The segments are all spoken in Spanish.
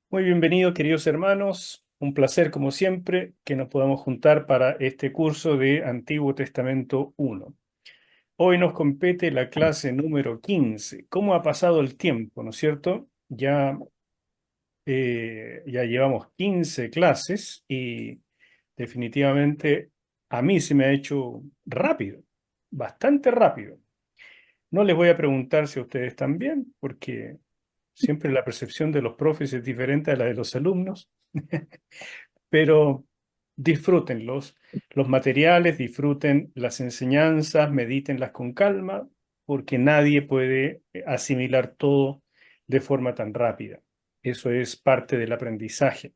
Muy bienvenidos, queridos hermanos. Un placer, como siempre, que nos podamos juntar para este curso de Antiguo Testamento 1. Hoy nos compete la clase número 15. ¿Cómo ha pasado el tiempo, no es cierto? Ya llevamos 15 clases y definitivamente a mí se me ha hecho rápido, bastante rápido. No les voy a preguntar si a ustedes también, porque siempre la percepción de los profes es diferente a la de los alumnos. Pero disfruten los materiales, disfruten las enseñanzas, medítenlas con calma, porque nadie puede asimilar todo de forma tan rápida. Eso es parte del aprendizaje.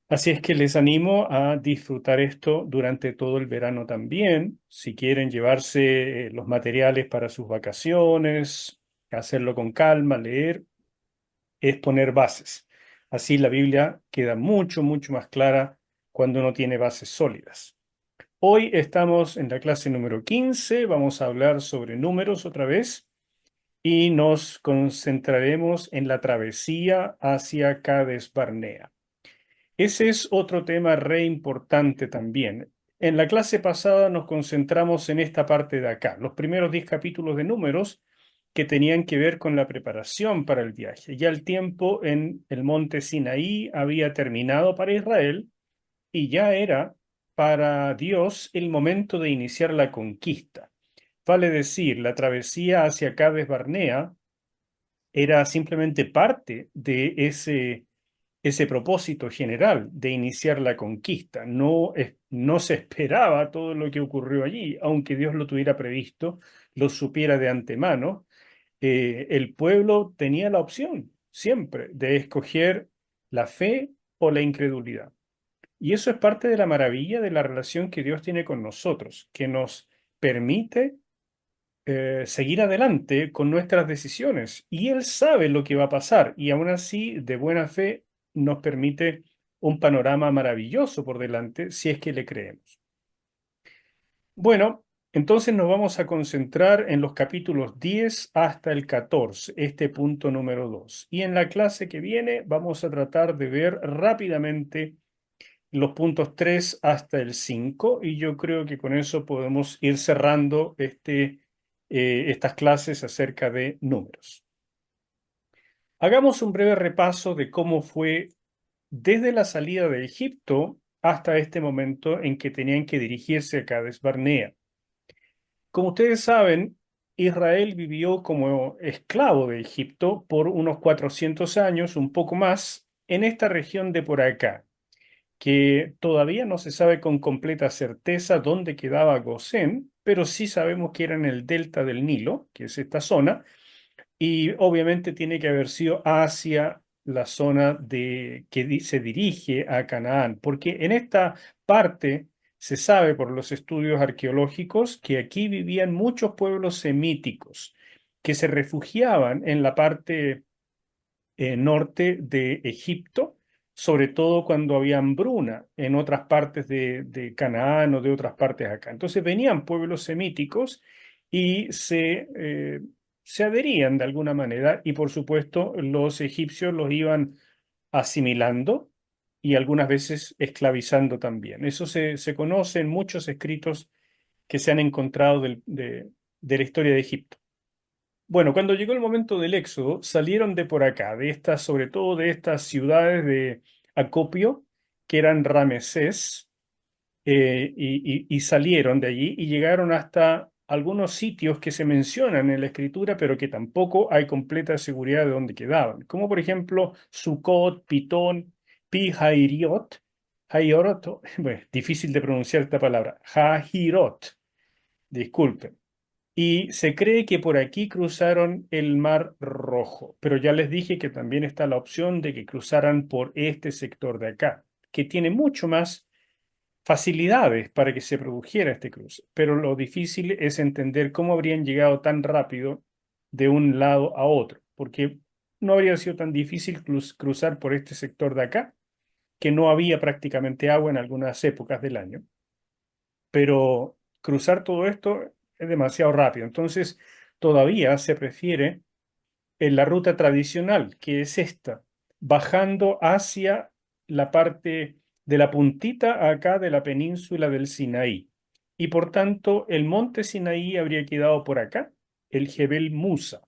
Así es que les animo a disfrutar esto durante todo el verano también. Si quieren llevarse los materiales para sus vacaciones, hacerlo con calma, leer, es poner bases. Así la Biblia queda mucho más clara cuando uno tiene bases sólidas. Hoy estamos en la clase número 15, vamos a hablar sobre números otra vez y nos concentraremos en la travesía hacia Cades Barnea. Ese es otro tema re importante también. En la clase pasada nos concentramos en esta parte de acá, los primeros 10 capítulos de números que tenían que ver con la preparación para el viaje. Ya el tiempo en el monte Sinaí había terminado para Israel y ya era para Dios el momento de iniciar la conquista. Vale decir, la travesía hacia Cades Barnea era simplemente parte de ese propósito general de iniciar la conquista. No se esperaba todo lo que ocurrió allí, aunque Dios lo tuviera previsto, lo supiera de antemano. El pueblo tenía la opción siempre de escoger la fe o la incredulidad. Y eso es parte de la maravilla de la relación que Dios tiene con nosotros, que nos permite seguir adelante con nuestras decisiones. Y Él sabe lo que va a pasar y aún así, de buena fe, nos permite un panorama maravilloso por delante si es que le creemos. Bueno, entonces nos vamos a concentrar en los capítulos 10 hasta el 14, este punto número 2. Y en la clase que viene vamos a tratar de ver rápidamente los puntos 3 hasta el 5 y yo creo que con eso podemos ir cerrando estas clases acerca de números. Hagamos un breve repaso de cómo fue desde la salida de Egipto hasta este momento en que tenían que dirigirse a Cades Barnea. Como ustedes saben, Israel vivió como esclavo de Egipto por unos 400 años, un poco más, en esta región de por acá, que todavía no se sabe con completa certeza dónde quedaba Gosén, pero sí sabemos que era en el delta del Nilo, que es esta zona, y obviamente tiene que haber sido hacia la zona se dirige a Canaán, porque en esta parte se sabe por los estudios arqueológicos que aquí vivían muchos pueblos semíticos que se refugiaban en la parte norte de Egipto, sobre todo cuando había hambruna en otras partes de Canaán o de otras partes acá. Entonces venían pueblos semíticos y se adherían de alguna manera y por supuesto los egipcios los iban asimilando y algunas veces esclavizando también. Eso se conoce en muchos escritos que se han encontrado de la historia de Egipto. Bueno, cuando llegó el momento del éxodo, salieron de por acá, sobre todo de estas ciudades de acopio, que eran Ramesés, y salieron de allí y llegaron hasta algunos sitios que se mencionan en la escritura, pero que tampoco hay completa seguridad de dónde quedaban, como por ejemplo Sucot, Pitón, Pi-Hahiroth, bueno, difícil de pronunciar esta palabra, Hahirot, disculpen. Y se cree que por aquí cruzaron el Mar Rojo, pero ya les dije que también está la opción de que cruzaran por este sector de acá, que tiene mucho más facilidades para que se produjera este cruce. Pero lo difícil es entender cómo habrían llegado tan rápido de un lado a otro, porque no habría sido tan difícil cruzar por este sector de acá, que no había prácticamente agua en algunas épocas del año, pero cruzar todo esto es demasiado rápido. Entonces, todavía se prefiere en la ruta tradicional, que es esta. bajando hacia la parte de la puntita acá de la península del Sinaí. Y por tanto, el monte Sinaí habría quedado por acá, el Jebel Musa.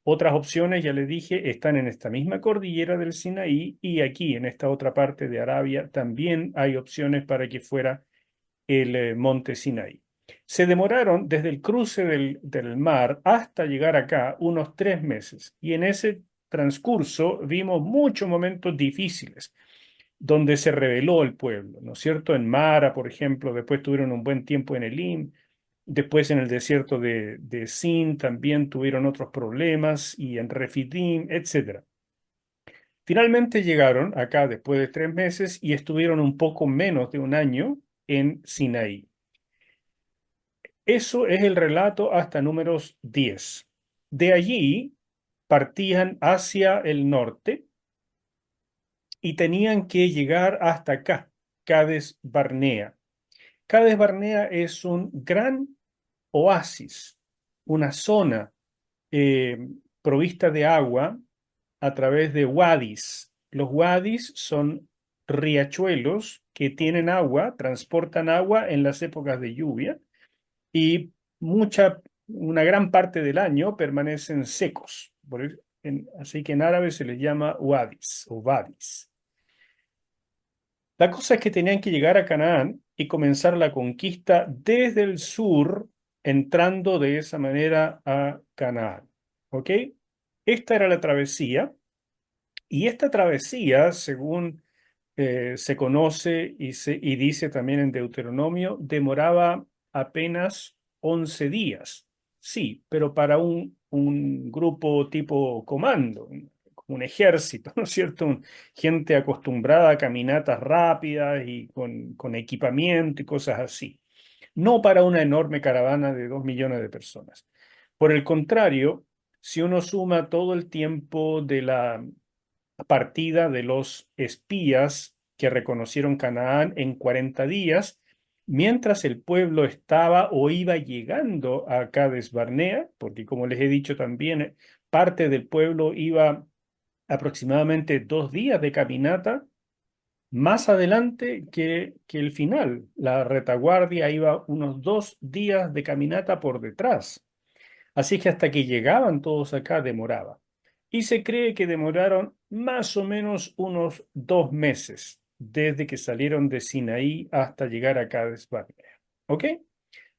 Otras opciones, ya les dije, están en esta misma cordillera del Sinaí y aquí, en esta otra parte de Arabia, también hay opciones para que fuera el monte Sinaí. Se demoraron desde el cruce del mar hasta llegar acá unos 3 meses y en ese transcurso vimos muchos momentos difíciles donde se rebeló el pueblo, ¿no es cierto? En Mara, por ejemplo, después tuvieron un buen tiempo en Elim, después en el desierto de Sin también tuvieron otros problemas y en Refidim, etcétera. Finalmente llegaron acá después de 3 meses y estuvieron un poco menos de un año en Sinaí. Eso es el relato hasta números 10. De allí partían hacia el norte y tenían que llegar hasta acá, Cades Barnea. Cades Barnea es un gran oasis, una zona eh, provista de agua a través de wadis. Los wadis son riachuelos que tienen agua, transportan agua en las épocas de lluvia y una gran parte del año permanecen secos. Así que en árabe se les llama wadis o vadis. La cosa es que tenían que llegar a Canaán y comenzar la conquista desde el sur, entrando de esa manera a Canaán. ¿Ok? Esta era la travesía. Y esta travesía, según se conoce y dice también en Deuteronomio, demoraba apenas 11 días. Sí, pero para un grupo tipo comando, un ejército, ¿no es cierto? Gente acostumbrada a caminatas rápidas y con equipamiento y cosas así. No para una enorme caravana de 2 millones de personas. Por el contrario, si uno suma todo el tiempo de la partida de los espías que reconocieron Canaán en 40 días, mientras el pueblo estaba o iba llegando a Cades Barnea, porque como les he dicho también, parte del pueblo iba aproximadamente 2 días de caminata más adelante que el final. La retaguardia iba unos 2 días de caminata por detrás. Así que hasta que llegaban todos acá demoraba. Y se cree que demoraron más o menos unos 2 meses desde que salieron de Sinaí hasta llegar a Cades Barnea. ¿Ok?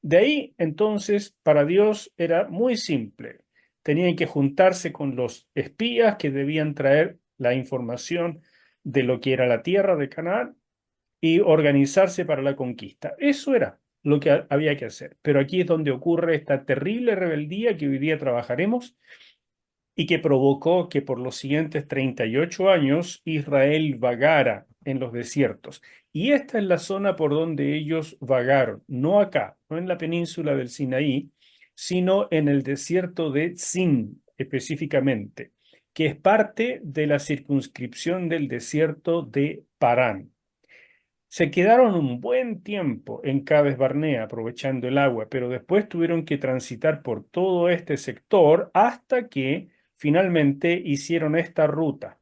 De ahí, entonces, para Dios era muy simple. Tenían que juntarse con los espías que debían traer la información de lo que era la tierra de Canaán y organizarse para la conquista. Eso era lo que había que hacer. Pero aquí es donde ocurre esta terrible rebeldía que hoy día trabajaremos y que provocó que por los siguientes 38 años Israel vagara en los desiertos. Y esta es la zona por donde ellos vagaron, no acá, no en la península del Sinaí, sino en el desierto de Sin específicamente, que es parte de la circunscripción del desierto de Parán. Se quedaron un buen tiempo en Cades Barnea aprovechando el agua, pero después tuvieron que transitar por todo este sector hasta que finalmente hicieron esta ruta,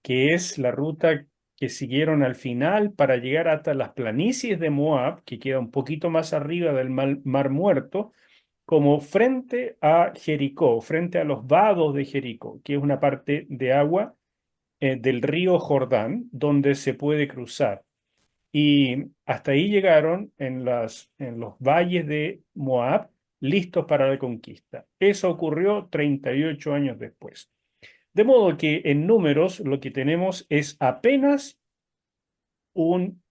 que es la ruta que siguieron al final para llegar hasta las planicies de Moab, que queda un poquito más arriba del Mar Muerto, como frente a Jericó, frente a los vados de Jericó, que es una parte de agua del río Jordán donde se puede cruzar. Y hasta ahí llegaron en los valles de Moab, listos para la conquista. Eso ocurrió 38 años después. De modo que en números lo que tenemos es apenas un-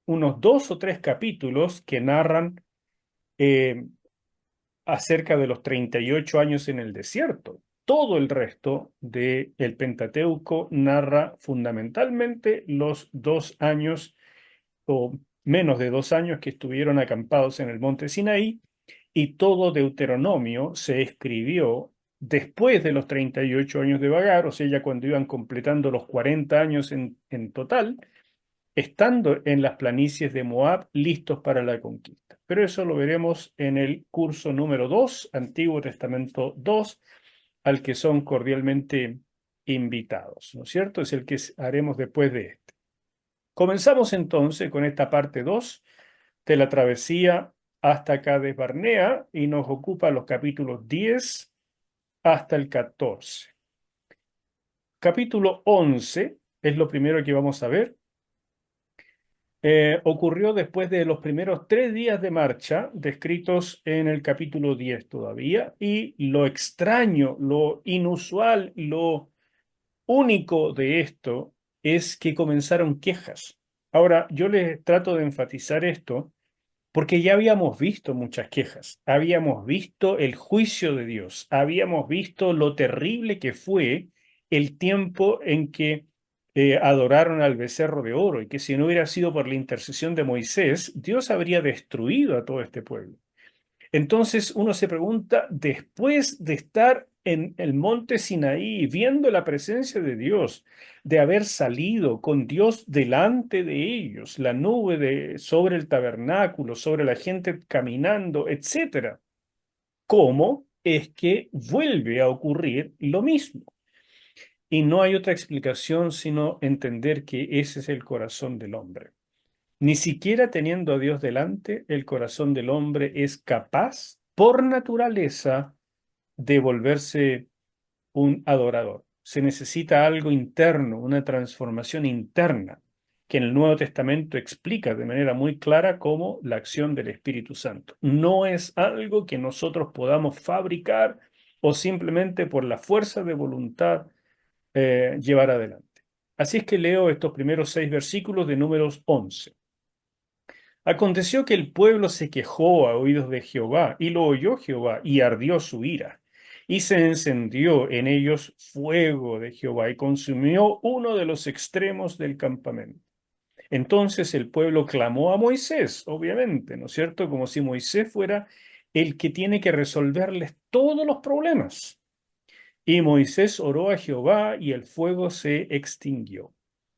unos 2 o 3 capítulos que narran eh, acerca de los 38 años en el desierto. Todo el resto del Pentateuco narra fundamentalmente los 2 años o menos de 2 años que estuvieron acampados en el monte Sinaí, y todo Deuteronomio se escribió después de los 38 años de vagar, o sea, ya cuando iban completando los 40 años en total, estando en las planicies de Moab listos para la conquista. Pero eso lo veremos en el curso número 2, Antiguo Testamento 2, al que son cordialmente invitados, ¿no es cierto? Es el que haremos después de este. Comenzamos entonces con esta parte 2 de la travesía hasta Cades Barnea y nos ocupa los capítulos 10 hasta el 14. Capítulo 11 es lo primero que vamos a ver. Ocurrió después de los primeros 3 días de marcha, descritos en el capítulo 10 todavía, y lo extraño, lo inusual, lo único de esto es que comenzaron quejas. Ahora, yo les trato de enfatizar esto porque ya habíamos visto muchas quejas, habíamos visto el juicio de Dios, habíamos visto lo terrible que fue el tiempo en que adoraron al becerro de oro y que si no hubiera sido por la intercesión de Moisés, Dios habría destruido a todo este pueblo. Entonces uno se pregunta, después de estar en el monte Sinaí, viendo la presencia de Dios, de haber salido con Dios delante de ellos, la nube sobre el tabernáculo, sobre la gente caminando, etcétera, ¿cómo es que vuelve a ocurrir lo mismo? Y no hay otra explicación sino entender que ese es el corazón del hombre. Ni siquiera teniendo a Dios delante, el corazón del hombre es capaz, por naturaleza, de volverse un adorador. Se necesita algo interno, una transformación interna, que en el Nuevo Testamento explica de manera muy clara como la acción del Espíritu Santo. No es algo que nosotros podamos fabricar o simplemente por la fuerza de voluntad llevar adelante. Así es que leo estos primeros 6 versículos de Números 11. Aconteció que el pueblo se quejó a oídos de Jehová, y lo oyó Jehová, y ardió su ira. Y se encendió en ellos fuego de Jehová, y consumió uno de los extremos del campamento. Entonces el pueblo clamó a Moisés, obviamente, ¿no es cierto? Como si Moisés fuera el que tiene que resolverles todos los problemas. Y Moisés oró a Jehová y el fuego se extinguió.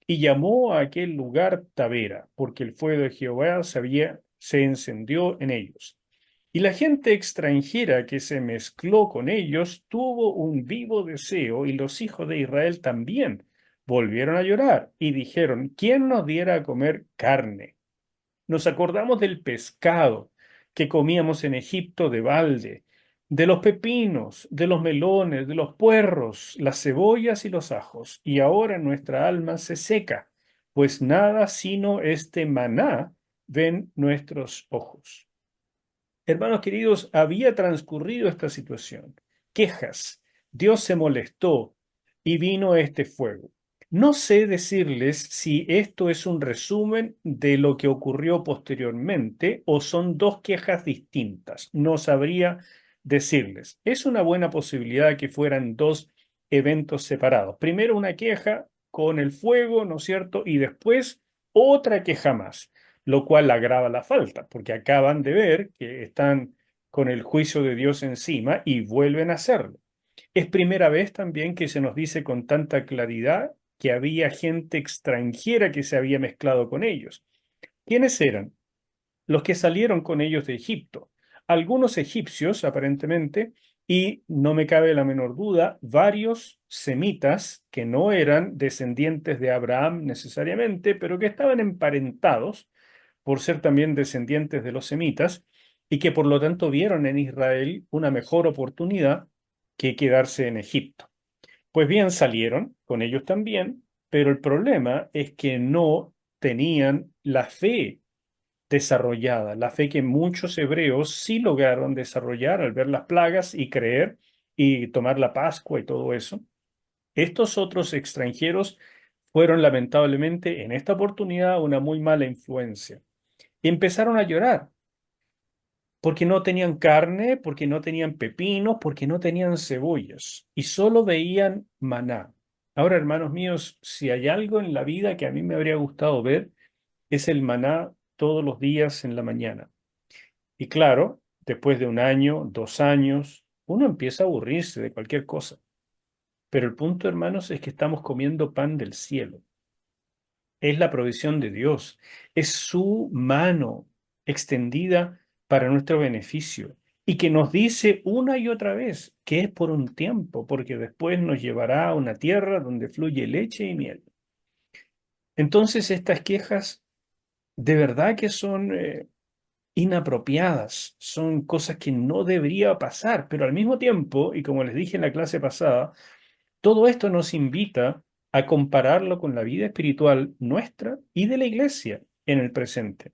Y llamó a aquel lugar Tabera, porque el fuego de Jehová se encendió en ellos. Y la gente extranjera que se mezcló con ellos tuvo un vivo deseo, y los hijos de Israel también volvieron a llorar y dijeron, ¿quién nos diera a comer carne? Nos acordamos del pescado que comíamos en Egipto de balde, de los pepinos, de los melones, de los puerros, las cebollas y los ajos, y ahora nuestra alma se seca, pues nada sino este maná ven nuestros ojos. Hermanos queridos, había transcurrido esta situación. Quejas. Dios se molestó y vino este fuego. No sé decirles si esto es un resumen de lo que ocurrió posteriormente o son dos quejas distintas. No sabría decirles. Es una buena posibilidad que fueran dos eventos separados. Primero una queja con el fuego, ¿no es cierto? Y después otra queja más, lo cual agrava la falta, porque acaban de ver que están con el juicio de Dios encima y vuelven a hacerlo. Es primera vez también que se nos dice con tanta claridad que había gente extranjera que se había mezclado con ellos. ¿Quiénes eran? Los que salieron con ellos de Egipto. Algunos egipcios, aparentemente, y no me cabe la menor duda, varios semitas que no eran descendientes de Abraham necesariamente, pero que estaban emparentados por ser también descendientes de los semitas y que por lo tanto vieron en Israel una mejor oportunidad que quedarse en Egipto. Pues bien, salieron con ellos también, pero el problema es que no tenían la fe desarrollada, la fe que muchos hebreos sí lograron desarrollar al ver las plagas y creer y tomar la Pascua y todo eso. Estos otros extranjeros fueron lamentablemente en esta oportunidad una muy mala influencia. Y empezaron a llorar porque no tenían carne, porque no tenían pepinos, porque no tenían cebollas y solo veían maná. Ahora, hermanos míos, si hay algo en la vida que a mí me habría gustado ver, es el maná todos los días en la mañana. Y claro, después de un año, 2 años, uno empieza a aburrirse de cualquier cosa. Pero el punto, hermanos, es que estamos comiendo pan del cielo. Es la provisión de Dios, es su mano extendida para nuestro beneficio. y que nos dice una y otra vez que es por un tiempo, porque después nos llevará a una tierra donde fluye leche y miel. Entonces estas quejas de verdad que son inapropiadas, son cosas que no debería pasar, pero al mismo tiempo, y como les dije en la clase pasada, todo esto nos invita a compararlo con la vida espiritual nuestra y de la iglesia en el presente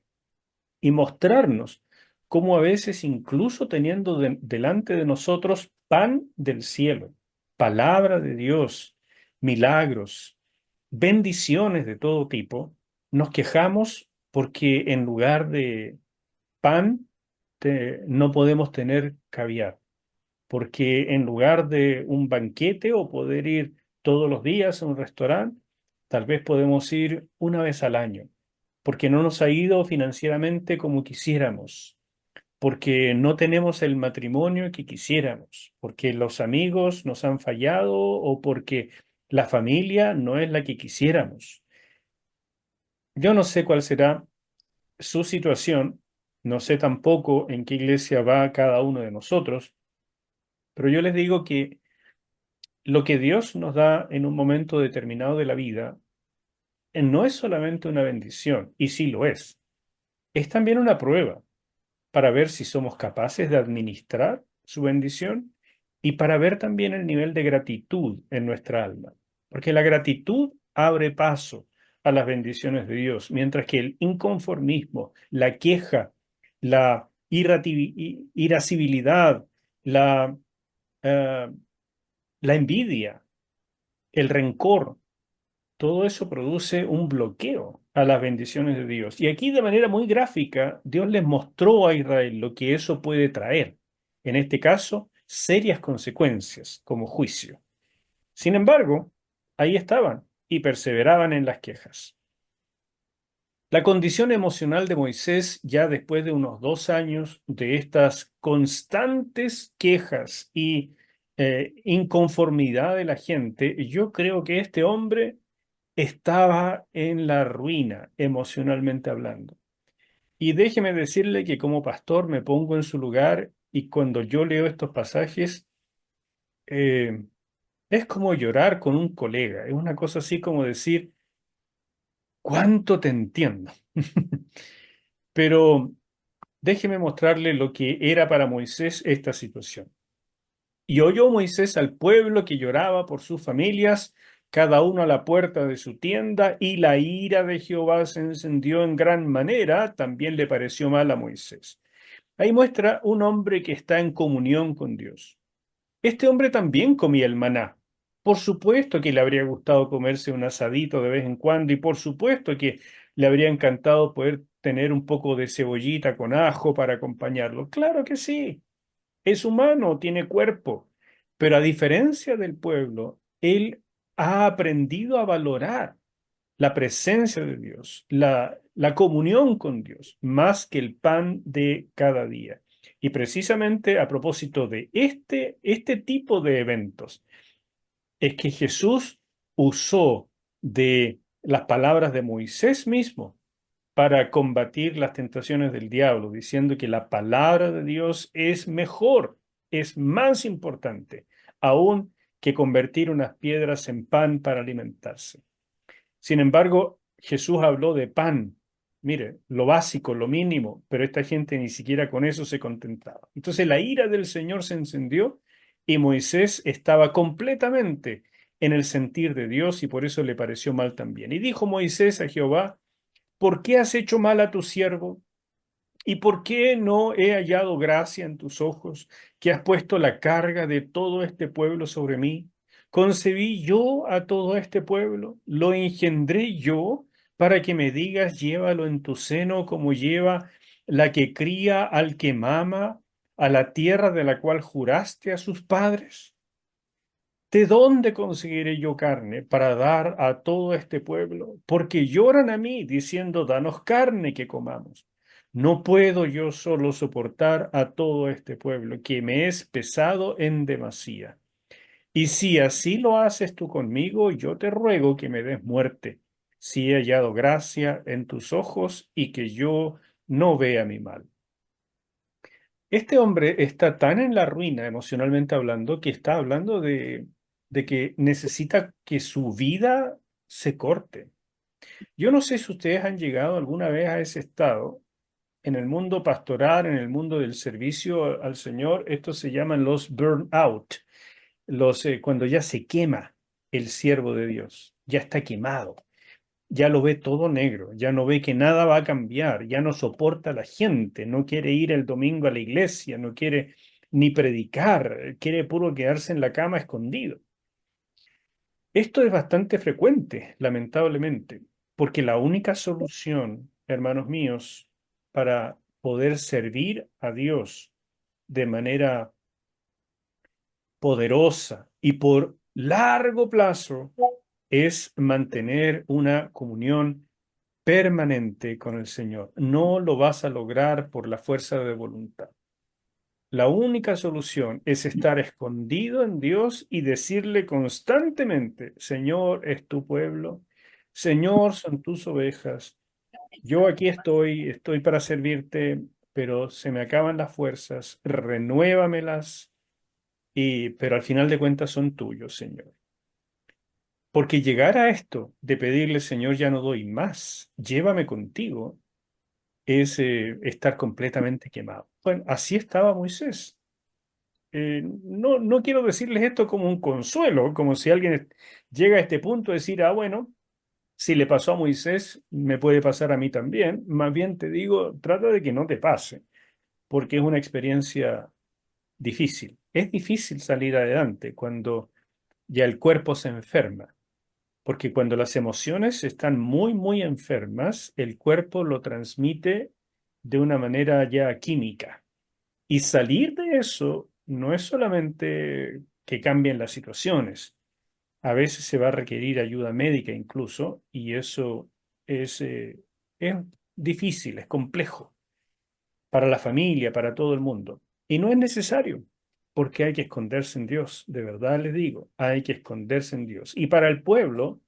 y mostrarnos cómo a veces, incluso teniendo delante de nosotros pan del cielo, palabra de Dios, milagros, bendiciones de todo tipo, nos quejamos porque en lugar de pan no podemos tener caviar, porque en lugar de un banquete o poder ir todos los días a un restaurante, tal vez podemos ir una vez al año, porque no nos ha ido financieramente como quisiéramos, porque no tenemos el matrimonio que quisiéramos, porque los amigos nos han fallado o porque la familia no es la que quisiéramos. Yo no sé cuál será su situación, no sé tampoco en qué iglesia va cada uno de nosotros, pero yo les digo que lo que Dios nos da en un momento determinado de la vida no es solamente una bendición, y sí lo es también una prueba para ver si somos capaces de administrar su bendición y para ver también el nivel de gratitud en nuestra alma. Porque la gratitud abre paso a las bendiciones de Dios, mientras que el inconformismo, la queja, la irascibilidad, la, eh, la envidia, el rencor, todo eso produce un bloqueo a las bendiciones de Dios. Y aquí de manera muy gráfica, Dios les mostró a Israel lo que eso puede traer. En este caso, serias consecuencias como juicio. Sin embargo, ahí estaban y perseveraban en las quejas. La condición emocional de Moisés, ya después de unos 2 años de estas constantes quejas y inconformidad de la gente, yo creo que este hombre estaba en la ruina emocionalmente hablando. Y déjeme decirle que como pastor me pongo en su lugar y cuando yo leo estos pasajes, eh, es como llorar con un colega. Es una cosa así como decir, ¿cuánto te entiendo? Pero déjeme mostrarle lo que era para Moisés esta situación. Y oyó Moisés al pueblo que lloraba por sus familias, cada uno a la puerta de su tienda, y la ira de Jehová se encendió en gran manera, también le pareció mal a Moisés. Ahí muestra un hombre que está en comunión con Dios. Este hombre también comía el maná. Por supuesto que le habría gustado comerse un asadito de vez en cuando y por supuesto que le habría encantado poder tener un poco de cebollita con ajo para acompañarlo. Claro que sí. Es humano, tiene cuerpo, pero a diferencia del pueblo, él ha aprendido a valorar la presencia de Dios, la comunión con Dios, más que el pan de cada día. Y precisamente a propósito de este tipo de eventos, es que Jesús usó de las palabras de Moisés mismo para combatir las tentaciones del diablo, diciendo que la palabra de Dios es mejor, es más importante, aún que convertir unas piedras en pan para alimentarse. Sin embargo, Jesús habló de pan, mire, lo básico, lo mínimo, pero esta gente ni siquiera con eso se contentaba. Entonces la ira del Señor se encendió y Moisés estaba completamente en el sentir de Dios y por eso le pareció mal también. Y dijo Moisés a Jehová, ¿por qué has hecho mal a tu siervo? ¿Y por qué no he hallado gracia en tus ojos, que has puesto la carga de todo este pueblo sobre mí? ¿Concebí yo a todo este pueblo? ¿Lo engendré yo para que me digas, llévalo en tu seno como lleva la que cría al que mama a la tierra de la cual juraste a sus padres? ¿De dónde conseguiré yo carne para dar a todo este pueblo? Porque lloran a mí diciendo, danos carne que comamos. No puedo yo solo soportar a todo este pueblo, que me es pesado en demasía. Y si así lo haces tú conmigo, yo te ruego que me des muerte, si he hallado gracia en tus ojos y que yo no vea mi mal. Este hombre está tan en la ruina emocionalmente hablando que está hablando de que necesita que su vida se corte. Yo no sé si ustedes han llegado alguna vez a ese estado en el mundo pastoral, en el mundo del servicio al Señor. Estos se llaman los burnout, cuando ya se quema el siervo de Dios, ya está quemado, ya lo ve todo negro, ya no ve que nada va a cambiar, ya no soporta a la gente, no quiere ir el domingo a la iglesia, no quiere ni predicar, quiere puro quedarse en la cama escondido. Esto es bastante frecuente, lamentablemente, porque la única solución, hermanos míos, para poder servir a Dios de manera poderosa y por largo plazo es mantener una comunión permanente con el Señor. No lo vas a lograr por la fuerza de voluntad. La única solución es estar escondido en Dios y decirle constantemente, Señor, es tu pueblo, Señor, son tus ovejas, yo aquí estoy, estoy para servirte, pero se me acaban las fuerzas, renuévamelas, pero al final de cuentas son tuyos, Señor. Porque llegar a esto de pedirle, Señor, ya no doy más, llévame contigo, es estar completamente quemado. Bueno, así estaba Moisés. No quiero decirles esto como un consuelo, como si alguien llega a este punto de decir, ah, bueno, si le pasó a Moisés, me puede pasar a mí también. Más bien te digo, trata de que no te pase, porque es una experiencia difícil. Es difícil salir adelante cuando ya el cuerpo se enferma, porque cuando las emociones están muy, muy enfermas, el cuerpo lo transmite de una manera ya química. Y salir de eso no es solamente que cambien las situaciones, a veces se va a requerir ayuda médica incluso, y eso es difícil, es complejo para la familia, para todo el mundo. Y no es necesario, porque hay que esconderse en Dios, de verdad les digo, hay que esconderse en Dios. Y para el pueblo,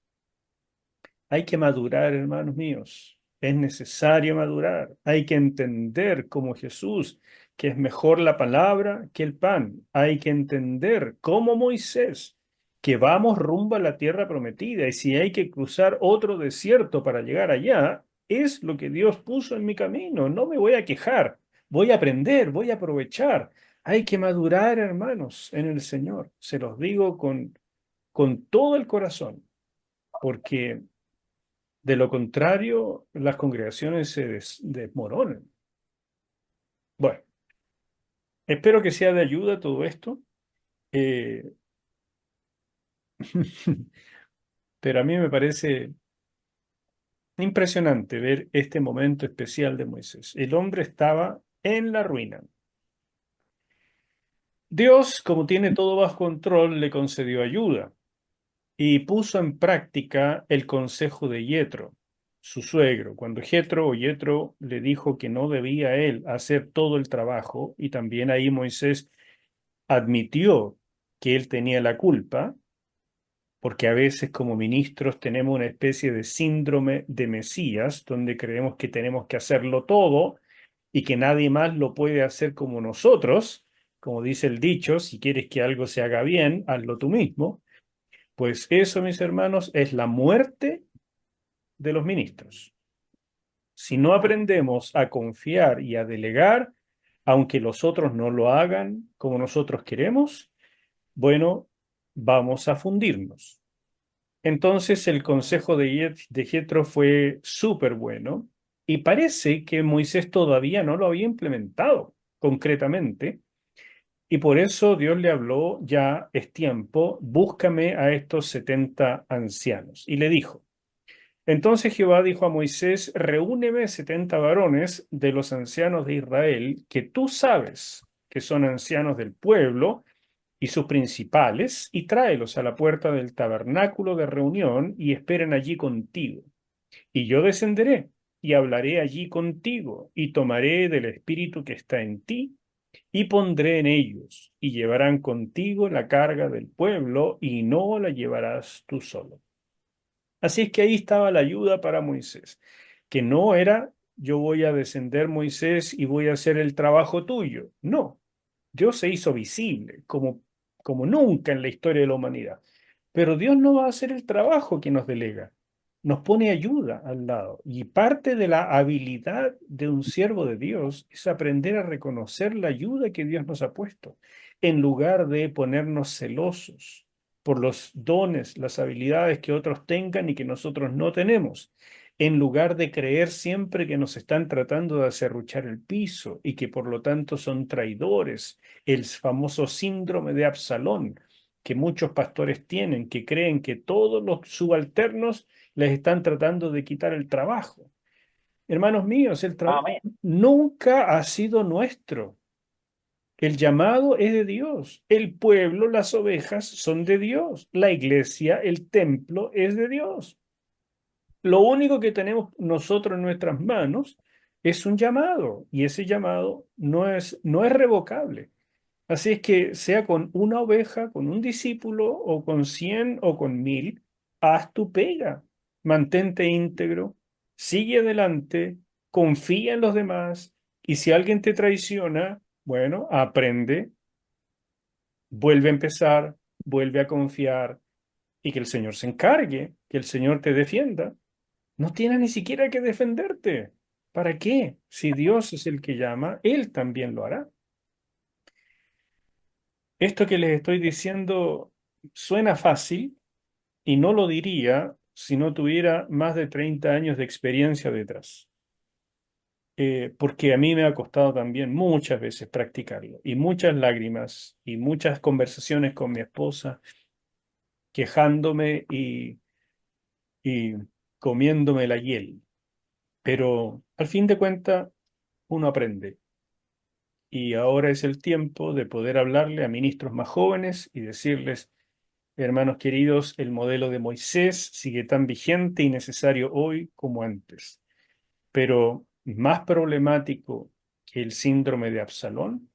hay que madurar, hermanos míos. Es necesario madurar. Hay que entender como Jesús que es mejor la palabra que el pan. Hay que entender como Moisés que vamos rumbo a la tierra prometida y si hay que cruzar otro desierto para llegar allá, es lo que Dios puso en mi camino. No me voy a quejar. Voy a aprender, voy a aprovechar. Hay que madurar, hermanos, en el Señor. Se los digo con todo el corazón, porque de lo contrario, las congregaciones se desmoronan. Bueno, espero que sea de ayuda todo esto, eh, pero a mí me parece impresionante ver este momento especial de Moisés. El hombre estaba en la ruina. Dios, como tiene todo bajo control, le concedió ayuda y puso en práctica el consejo de Yetro, su suegro, cuando Yetro le dijo que no debía él hacer todo el trabajo, y también ahí Moisés admitió que él tenía la culpa, porque a veces como ministros tenemos una especie de síndrome de Mesías, donde creemos que tenemos que hacerlo todo y que nadie más lo puede hacer como nosotros. Como dice el dicho, si quieres que algo se haga bien, hazlo tú mismo. Pues eso, mis hermanos, es la muerte de los ministros. Si no aprendemos a confiar y a delegar, aunque los otros no lo hagan como nosotros queremos, bueno, vamos a fundirnos. Entonces el consejo de Jetro fue súper bueno y parece que Moisés todavía no lo había implementado concretamente, y por eso Dios le habló: ya es tiempo, búscame a estos 70 ancianos. Y le dijo, entonces Jehová dijo a Moisés, reúneme 70 varones de los ancianos de Israel, que tú sabes que son ancianos del pueblo, y sus principales, y tráelos a la puerta del tabernáculo de reunión, y esperen allí contigo. Y yo descenderé, y hablaré allí contigo, y tomaré del espíritu que está en ti, y pondré en ellos, y llevarán contigo la carga del pueblo, y no la llevarás tú solo. Así es que ahí estaba la ayuda para Moisés, que no era yo voy a descender, Moisés, y voy a hacer el trabajo tuyo. No, Dios se hizo visible como nunca en la historia de la humanidad. Pero Dios no va a hacer el trabajo que nos delega. Nos pone ayuda al lado. Y parte de la habilidad de un siervo de Dios es aprender a reconocer la ayuda que Dios nos ha puesto, en lugar de ponernos celosos por los dones, las habilidades que otros tengan y que nosotros no tenemos, en lugar de creer siempre que nos están tratando de acerruchar el piso y que por lo tanto son traidores, el famoso síndrome de Absalón que muchos pastores tienen, que creen que todos los subalternos les están tratando de quitar el trabajo. Hermanos míos, el trabajo nunca ha sido nuestro. El llamado es de Dios. El pueblo, las ovejas son de Dios. La iglesia, el templo es de Dios. Lo único que tenemos nosotros en nuestras manos es un llamado y ese llamado no es revocable. Así es que sea con una oveja, con un discípulo o con 100 o con 1000, haz tu pega, mantente íntegro, sigue adelante, confía en los demás y si alguien te traiciona, bueno, aprende, vuelve a empezar, vuelve a confiar y que el Señor se encargue, que el Señor te defienda. No tienes ni siquiera que defenderte. ¿Para qué? Si Dios es el que llama, Él también lo hará. Esto que les estoy diciendo suena fácil y no lo diría si no tuviera más de 30 años de experiencia detrás. Porque a mí me ha costado también muchas veces practicarlo y muchas lágrimas y muchas conversaciones con mi esposa quejándome y comiéndome la hiel. Pero al fin de cuentas uno aprende. Y ahora es el tiempo de poder hablarle a ministros más jóvenes y decirles, hermanos queridos, el modelo de Moisés sigue tan vigente y necesario hoy como antes, pero más problemático que el síndrome de Absalón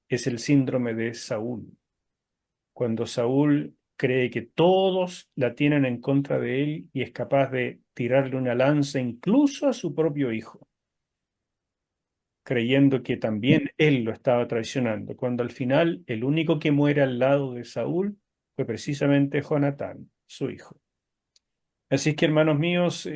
es el síndrome de Saúl. Cuando Saúl cree que todos la tienen en contra de él y es capaz de tirarle una lanza incluso a su propio hijo, creyendo que también él lo estaba traicionando, cuando al final el único que muere al lado de Saúl fue precisamente Jonatán, su hijo. Así es que, hermanos míos,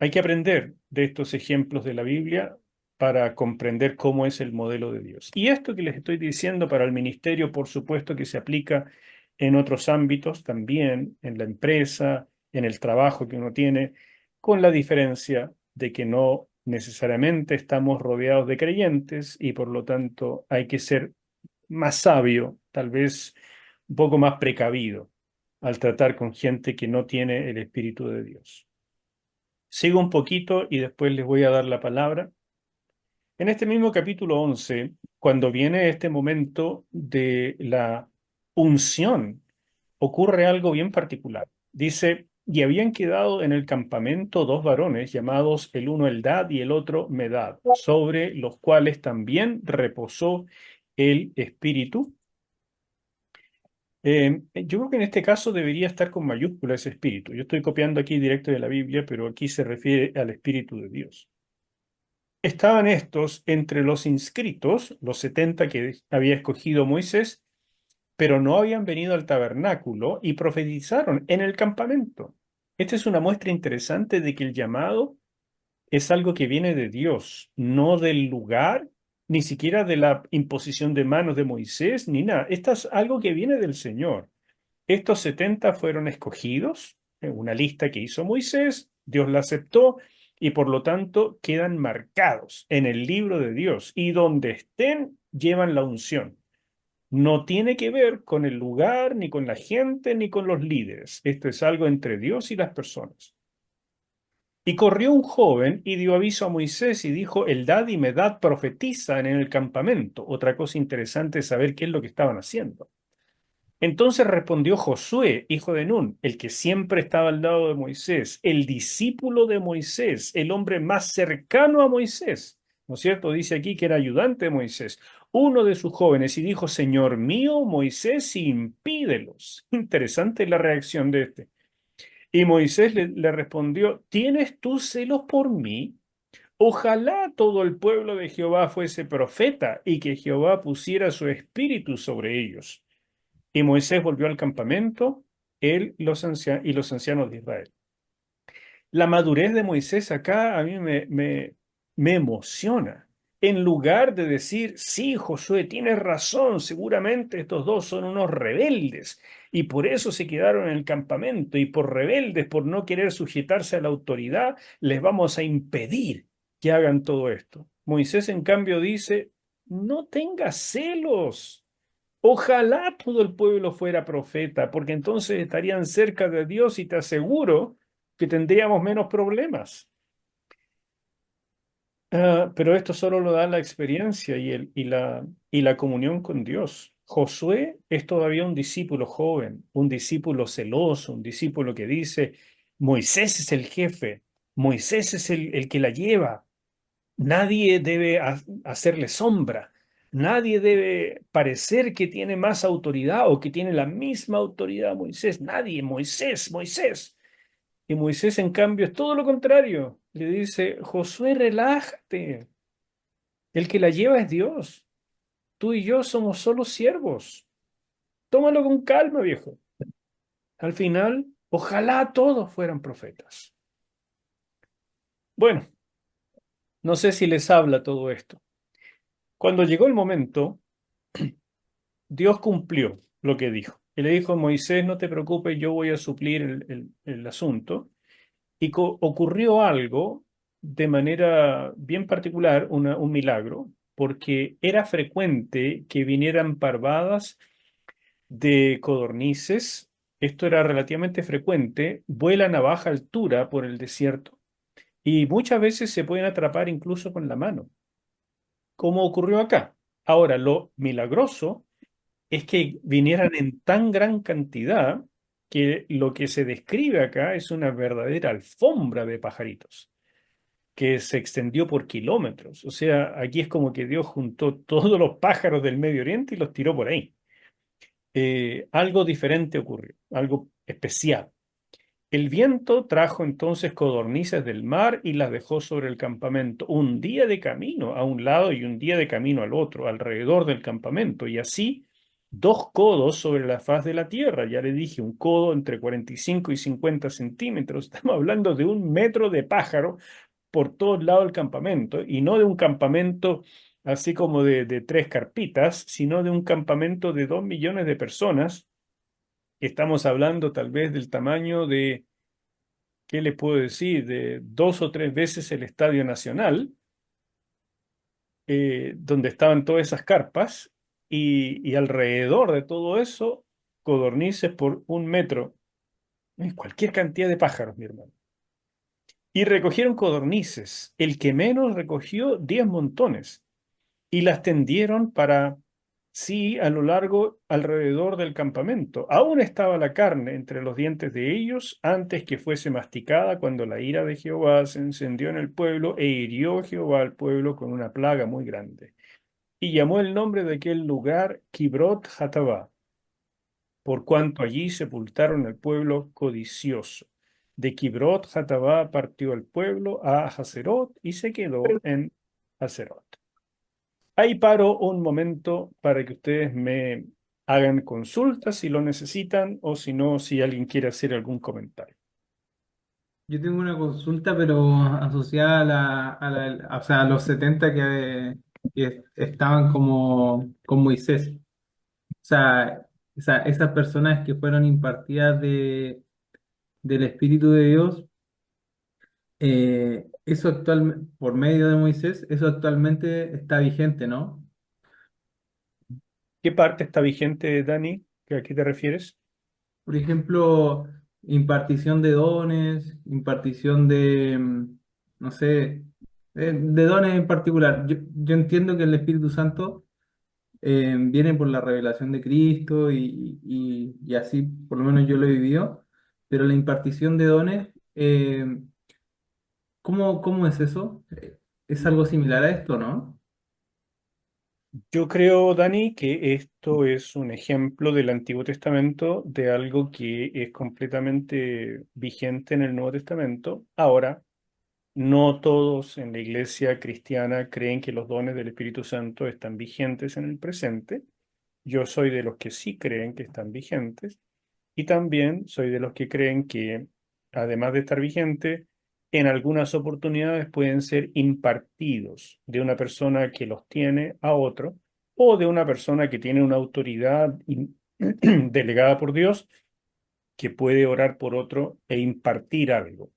hay que aprender de estos ejemplos de la Biblia para comprender cómo es el modelo de Dios. Y esto que les estoy diciendo para el ministerio, por supuesto que se aplica en otros ámbitos también, en la empresa, en el trabajo que uno tiene, con la diferencia de que no necesariamente estamos rodeados de creyentes y por lo tanto hay que ser más sabio, tal vez un poco más precavido al tratar con gente que no tiene el Espíritu de Dios. Sigo un poquito y después les voy a dar la palabra. En este mismo capítulo 11, cuando viene este momento de la unción, ocurre algo bien particular. Dice, y habían quedado en el campamento dos varones llamados el uno Eldad y el otro Medad, sobre los cuales también reposó el Espíritu. Yo creo que en este caso debería estar con mayúscula ese espíritu. Yo estoy copiando aquí directo de la Biblia, pero aquí se refiere al Espíritu de Dios. Estaban estos entre los inscritos, los 70 que había escogido Moisés, pero no habían venido al tabernáculo y profetizaron en el campamento. Esta es una muestra interesante de que el llamado es algo que viene de Dios, no del lugar, ni siquiera de la imposición de manos de Moisés, ni nada. Esto es algo que viene del Señor. Estos 70 fueron escogidos, en una lista que hizo Moisés, Dios la aceptó y por lo tanto quedan marcados en el libro de Dios y donde estén llevan la unción. No tiene que ver con el lugar, ni con la gente, ni con los líderes. Esto es algo entre Dios y las personas. Y corrió un joven y dio aviso a Moisés y dijo, Eldad y Medad profetizan en el campamento. Otra cosa interesante es saber qué es lo que estaban haciendo. Entonces respondió Josué, hijo de Nun, el que siempre estaba al lado de Moisés, el discípulo de Moisés, el hombre más cercano a Moisés, ¿no es cierto? Dice aquí que era ayudante de Moisés, uno de sus jóvenes, y dijo, Señor mío, Moisés, impídelos. Interesante la reacción de este. Y Moisés le respondió, ¿tienes tú celos por mí? Ojalá todo el pueblo de Jehová fuese profeta y que Jehová pusiera su espíritu sobre ellos. Y Moisés volvió al campamento, él y los ancianos de Israel. La madurez de Moisés acá a mí me emociona. En lugar de decir, sí, Josué, tienes razón, seguramente estos dos son unos rebeldes y por eso se quedaron en el campamento y por rebeldes, por no querer sujetarse a la autoridad, les vamos a impedir que hagan todo esto. Moisés, en cambio, dice, no tengas celos. Ojalá todo el pueblo fuera profeta, porque entonces estarían cerca de Dios y te aseguro que tendríamos menos problemas. Pero esto solo lo da la experiencia y la comunión con Dios. Josué es todavía un discípulo joven, un discípulo celoso, un discípulo que dice, Moisés es el jefe, Moisés es el que la lleva, nadie debe hacerle sombra, nadie debe parecer que tiene más autoridad o que tiene la misma autoridad Moisés, nadie, Moisés, Moisés. Y Moisés, en cambio, es todo lo contrario. Le dice, Josué, relájate. El que la lleva es Dios. Tú y yo somos solo siervos. Tómalo con calma, viejo. Al final, ojalá todos fueran profetas. Bueno, no sé si les habla todo esto. Cuando llegó el momento, Dios cumplió lo que dijo. Y le dijo, Moisés, no te preocupes, yo voy a suplir el asunto. Y ocurrió algo de manera bien particular, un milagro, porque era frecuente que vinieran parvadas de codornices. Esto era relativamente frecuente, vuelan a baja altura por el desierto y muchas veces se pueden atrapar incluso con la mano, como ocurrió acá. Ahora, lo milagroso es que vinieran en tan gran cantidad que lo que se describe acá es una verdadera alfombra de pajaritos que se extendió por kilómetros. O sea, aquí es como que Dios juntó todos los pájaros del Medio Oriente y los tiró por ahí. Algo diferente ocurrió, algo especial. El viento trajo entonces codornices del mar y las dejó sobre el campamento, un día de camino a un lado y un día de camino al otro, alrededor del campamento, y así 2 codos sobre la faz de la tierra. Ya le dije, un codo entre 45 y 50 centímetros. Estamos hablando de 1 metro de pájaro por todos lados del campamento, y no de un campamento así como de 3 carpitas, sino de un campamento de 2 millones de personas. Estamos hablando tal vez del tamaño de, ¿qué le puedo decir? De 2 o 3 veces el Estadio Nacional, donde estaban todas esas carpas, y alrededor de todo eso, codornices por 1 metro. Cualquier cantidad de pájaros, mi hermano. Y recogieron codornices. El que menos recogió 10 montones. Y las tendieron para sí a lo largo alrededor del campamento. Aún estaba la carne entre los dientes de ellos antes que fuese masticada, cuando la ira de Jehová se encendió en el pueblo e hirió Jehová al pueblo con una plaga muy grande. Y llamó el nombre de aquel lugar Kibrot Hatabá, por cuanto allí sepultaron al pueblo codicioso. De Kibrot Hatabá partió el pueblo a Haserot y se quedó en Haserot. Ahí paro un momento para que ustedes me hagan consultas si lo necesitan, o si no, si alguien quiere hacer algún comentario. Yo tengo una consulta, pero asociada o sea, a los 70 que estaban como con Moisés. O sea, esas personas que fueron impartidas del Espíritu de Dios, eso actualmente, por medio de Moisés, eso actualmente está vigente, ¿no? ¿Qué parte está vigente, Dani? ¿A qué te refieres? Por ejemplo, impartición de dones, impartición no sé, de dones en particular. Yo entiendo que el Espíritu Santo viene por la revelación de Cristo y así por lo menos yo lo he vivido, pero la impartición de dones, ¿cómo es eso? ¿Es algo similar a esto, no? Yo creo, Dani, que esto es un ejemplo del Antiguo Testamento de algo que es completamente vigente en el Nuevo Testamento. Ahora, No todos en la iglesia cristiana creen que los dones del Espíritu Santo están vigentes en el presente. Yo soy de los que sí creen que están vigentes y también soy de los que creen que, además de estar vigente, en algunas oportunidades pueden ser impartidos de una persona que los tiene a otro o de una persona que tiene una autoridad delegada por Dios que puede orar por otro e impartir algo.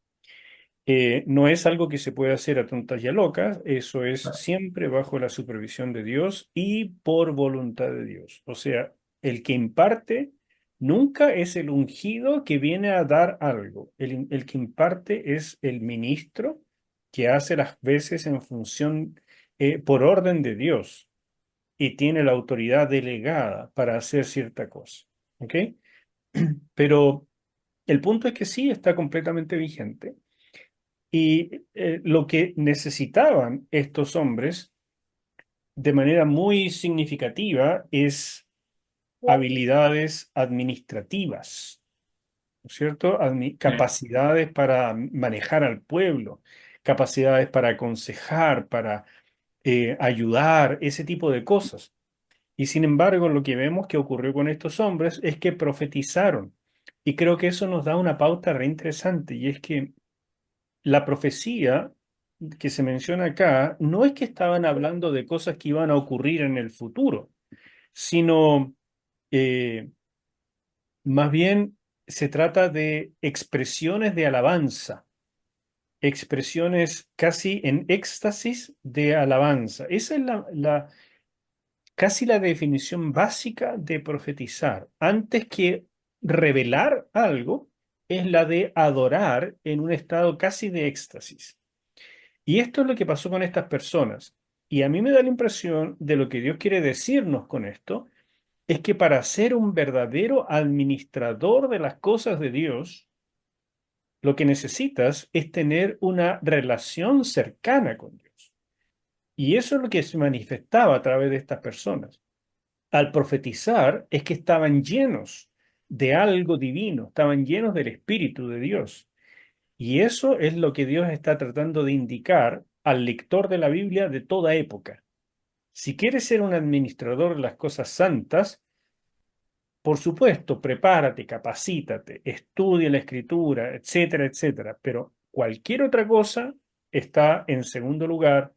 No es algo que se puede hacer a tontas y a locas, eso es siempre bajo la supervisión de Dios y por voluntad de Dios. O sea, el que imparte nunca es el ungido que viene a dar algo. El que imparte es el ministro que hace las veces en función, por orden de Dios y tiene la autoridad delegada para hacer cierta cosa. ¿Ok? Pero el punto es que sí está completamente vigente. Y lo que necesitaban estos hombres de manera muy significativa es habilidades administrativas, ¿no es cierto? Sí. Capacidades para manejar al pueblo, capacidades para aconsejar, para ayudar, ese tipo de cosas. Y sin embargo, lo que vemos que ocurrió con estos hombres es que profetizaron. Y creo que eso nos da una pauta re interesante, y es que la profecía que se menciona acá no es que estaban hablando de cosas que iban a ocurrir en el futuro, sino eh, más bien se trata de expresiones de alabanza, expresiones casi en éxtasis de alabanza. Esa es casi la definición básica de profetizar. Antes que revelar algo, es la de adorar en un estado casi de éxtasis. Y esto es lo que pasó con estas personas. Y a mí me da la impresión de lo que Dios quiere decirnos con esto, es que para ser un verdadero administrador de las cosas de Dios, lo que necesitas es tener una relación cercana con Dios. Y eso es lo que se manifestaba a través de estas personas. Al profetizar es que estaban llenos de algo divino, estaban llenos del Espíritu de Dios. Y eso es lo que Dios está tratando de indicar al lector de la Biblia de toda época. Si quieres ser un administrador de las cosas santas, por supuesto, prepárate, capacítate, estudia la escritura, etcétera, etcétera. Pero cualquier otra cosa está en segundo lugar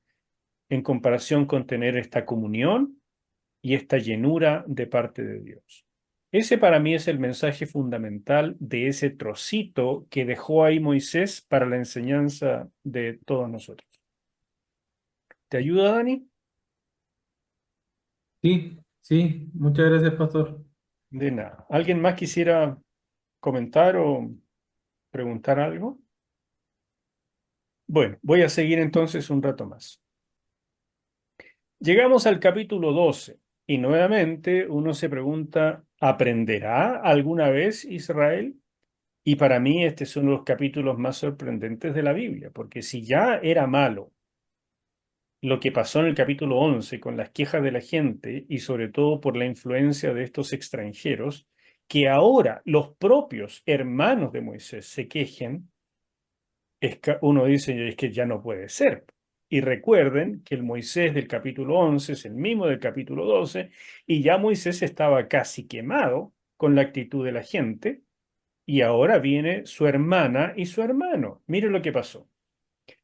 en comparación con tener esta comunión y esta llenura de parte de Dios. Ese para mí es el mensaje fundamental de ese trocito que dejó ahí Moisés para la enseñanza de todos nosotros. ¿Te ayuda, Dani? Sí, sí, muchas gracias, pastor. De nada. ¿Alguien más quisiera comentar o preguntar algo? Bueno, voy a seguir entonces un rato más. Llegamos al capítulo 12 y nuevamente uno se pregunta, ¿aprenderá alguna vez Israel? Y para mí este es uno de los capítulos más sorprendentes de la Biblia, porque si ya era malo lo que pasó en el capítulo 11 con las quejas de la gente y sobre todo por la influencia de estos extranjeros, que ahora los propios hermanos de Moisés se quejen, uno dice, es que ya no puede ser. Y recuerden que el Moisés del capítulo 11 es el mismo del capítulo 12 y ya Moisés estaba casi quemado con la actitud de la gente y ahora viene su hermana y su hermano. Mire lo que pasó.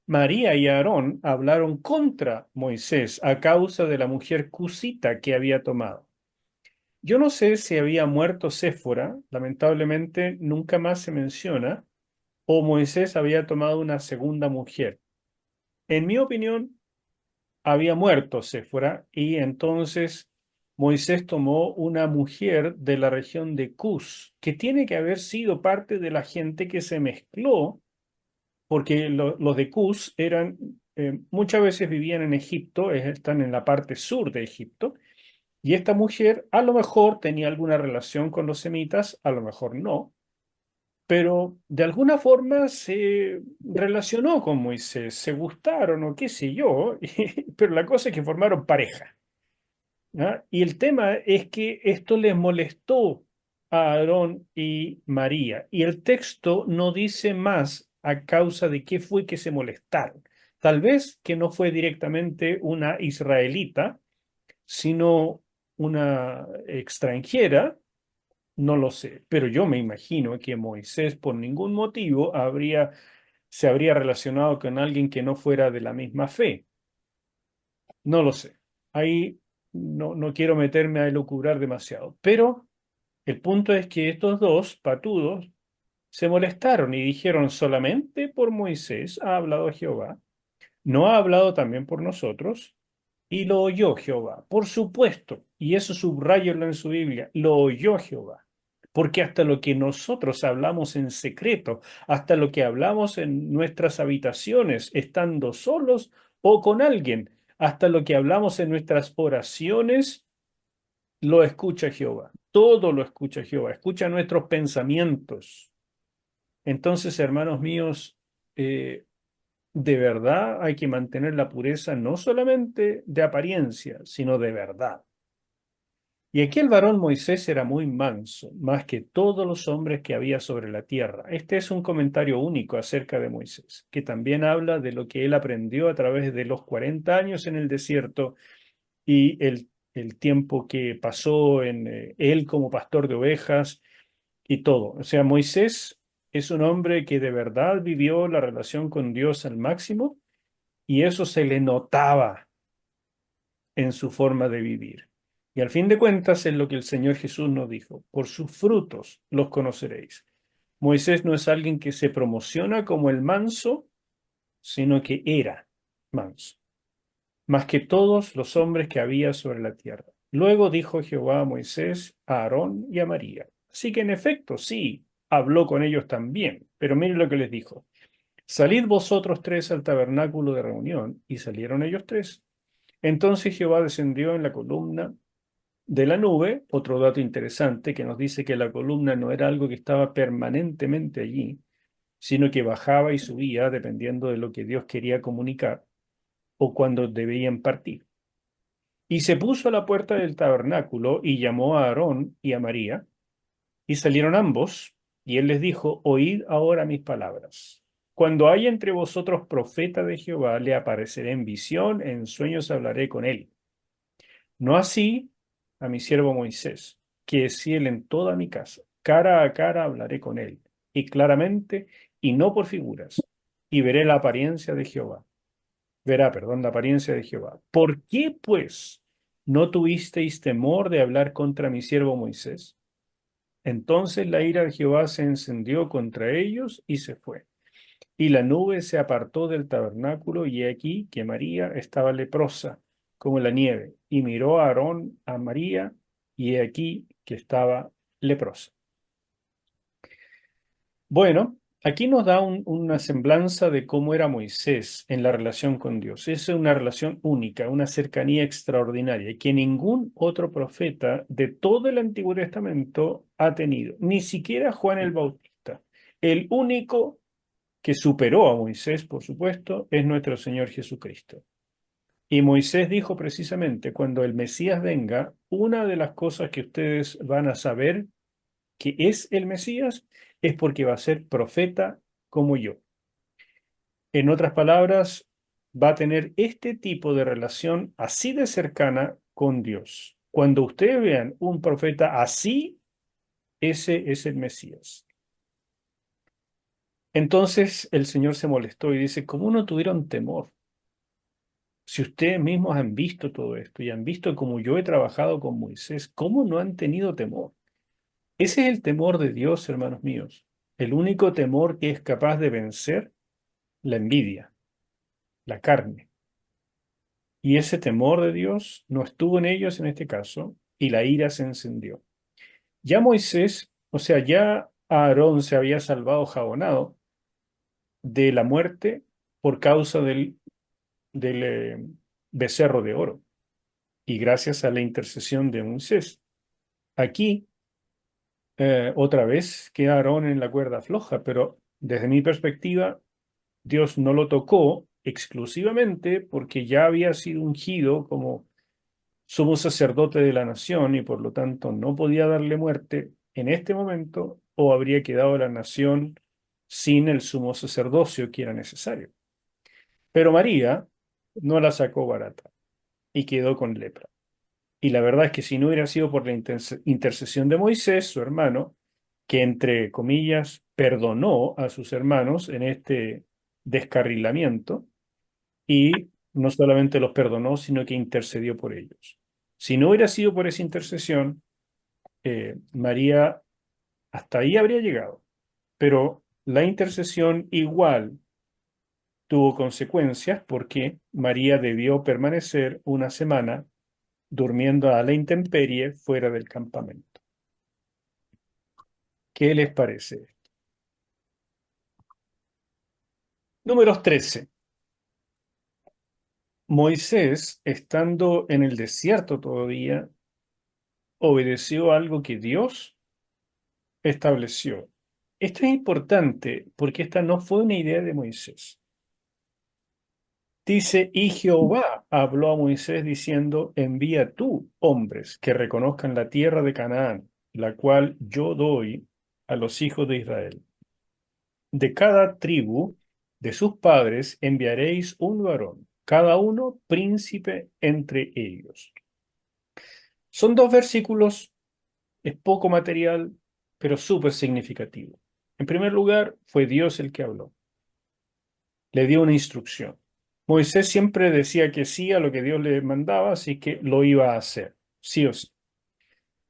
María y Aarón hablaron contra Moisés a causa de la mujer cusita que había tomado. Yo no sé si había muerto Séfora, lamentablemente nunca más se menciona, o Moisés había tomado una segunda mujer. En mi opinión, había muerto Séfora y entonces Moisés tomó una mujer de la región de Cus, que tiene que haber sido parte de la gente que se mezcló porque los de Cus eran, muchas veces vivían en Egipto, están en la parte sur de Egipto, y esta mujer a lo mejor tenía alguna relación con los semitas, a lo mejor no, pero de alguna forma se relacionó con Moisés, se gustaron o qué sé yo, pero la cosa es que formaron pareja. ¿Ya? Y el tema es que esto les molestó a Aarón y María, y el texto no dice más a causa de qué fue que se molestaron. Tal vez que no fue directamente una israelita, sino una extranjera, no lo sé, pero yo me imagino que Moisés por ningún motivo se habría relacionado con alguien que no fuera de la misma fe. No lo sé. Ahí no quiero meterme a elucubrar demasiado, pero el punto es que estos dos patudos se molestaron y dijeron: solamente por Moisés ha hablado Jehová, ¿no ha hablado también por nosotros? Y lo oyó Jehová, por supuesto, y eso subrayenlo en su Biblia, lo oyó Jehová, porque hasta lo que nosotros hablamos en secreto, hasta lo que hablamos en nuestras habitaciones, estando solos o con alguien, hasta lo que hablamos en nuestras oraciones, lo escucha Jehová. Todo lo escucha Jehová, escucha nuestros pensamientos. Entonces, hermanos míos, de verdad hay que mantener la pureza no solamente de apariencia, sino de verdad. Y aquí el varón Moisés era muy manso, más que todos los hombres que había sobre la tierra. Este es un comentario único acerca de Moisés, que también habla de lo que él aprendió a través de los 40 años en el desierto y el tiempo que pasó en él como pastor de ovejas y todo. O sea, Moisés es un hombre que de verdad vivió la relación con Dios al máximo y eso se le notaba en su forma de vivir. Y al fin de cuentas es lo que el Señor Jesús nos dijo: por sus frutos los conoceréis. Moisés no es alguien que se promociona como el manso, sino que era manso, más que todos los hombres que había sobre la tierra. Luego dijo Jehová a Moisés, a Aarón y a María. Así que en efecto, sí, habló con ellos también, pero miren lo que les dijo: salid vosotros tres al tabernáculo de reunión, y salieron ellos tres. Entonces Jehová descendió en la columna de la nube. Otro dato interesante que nos dice que la columna no era algo que estaba permanentemente allí, sino que bajaba y subía dependiendo de lo que Dios quería comunicar o cuando debían partir. Y se puso a la puerta del tabernáculo y llamó a Aarón y a María, y salieron ambos, y él les dijo: oíd ahora mis palabras. Cuando haya entre vosotros profeta de Jehová, le apareceré en visión, en sueños hablaré con él. No así a mi siervo Moisés, que es fiel en toda mi casa. Cara a cara hablaré con él, y claramente, y no por figuras, y veré la apariencia de Jehová. Verá, perdón, la apariencia de Jehová. ¿Por qué, pues, no tuvisteis temor de hablar contra mi siervo Moisés? Entonces la ira de Jehová se encendió contra ellos y se fue. Y la nube se apartó del tabernáculo, y he aquí que María estaba leprosa como la nieve. Y miró a Aarón a María, y he aquí que estaba leprosa. Bueno, aquí nos da una semblanza de cómo era Moisés en la relación con Dios. Es una relación única, una cercanía extraordinaria que ningún otro profeta de todo el Antiguo Testamento ha tenido, ni siquiera Juan el Bautista. El único que superó a Moisés, por supuesto, es nuestro Señor Jesucristo. Y Moisés dijo precisamente: cuando el Mesías venga, una de las cosas que ustedes van a saber que es el Mesías es porque va a ser profeta como yo. En otras palabras, va a tener este tipo de relación así de cercana con Dios. Cuando ustedes vean un profeta así, ese es el Mesías. Entonces el Señor se molestó y dice: ¿cómo no tuvieron temor? Si ustedes mismos han visto todo esto y han visto cómo yo he trabajado con Moisés, ¿cómo no han tenido temor? Ese es el temor de Dios, hermanos míos. El único temor que es capaz de vencer la envidia, la carne. Y ese temor de Dios no estuvo en ellos en este caso, y la ira se encendió. Ya Moisés, o sea, ya Aarón se había salvado jabonado de la muerte por causa del becerro de oro, y gracias a la intercesión de Moisés. Aquí, otra vez, queda Aarón en la cuerda floja, pero desde mi perspectiva, Dios no lo tocó exclusivamente porque ya había sido ungido como sumo sacerdote de la nación y por lo tanto no podía darle muerte en este momento, o habría quedado la nación sin el sumo sacerdocio que era necesario. Pero María no la sacó barata y quedó con lepra. Y la verdad es que si no hubiera sido por la intercesión de Moisés, su hermano, que entre comillas perdonó a sus hermanos en este descarrilamiento, y no solamente los perdonó, sino que intercedió por ellos. Si no hubiera sido por esa intercesión, María hasta ahí habría llegado. Pero la intercesión igual tuvo consecuencias porque María debió permanecer una semana durmiendo a la intemperie fuera del campamento. ¿Qué les parece? Número 13. Moisés, estando en el desierto todavía, obedeció algo que Dios estableció. Esto es importante porque esta no fue una idea de Moisés. Dice, y Jehová habló a Moisés diciendo, envía tú hombres que reconozcan la tierra de Canaán, la cual yo doy a los hijos de Israel. De cada tribu de sus padres enviaréis un varón, cada uno príncipe entre ellos. Son dos versículos, es poco material, pero súper significativo. En primer lugar, fue Dios el que habló. Le dio una instrucción. Moisés siempre decía que sí a lo que Dios le mandaba, así que lo iba a hacer, sí o sí.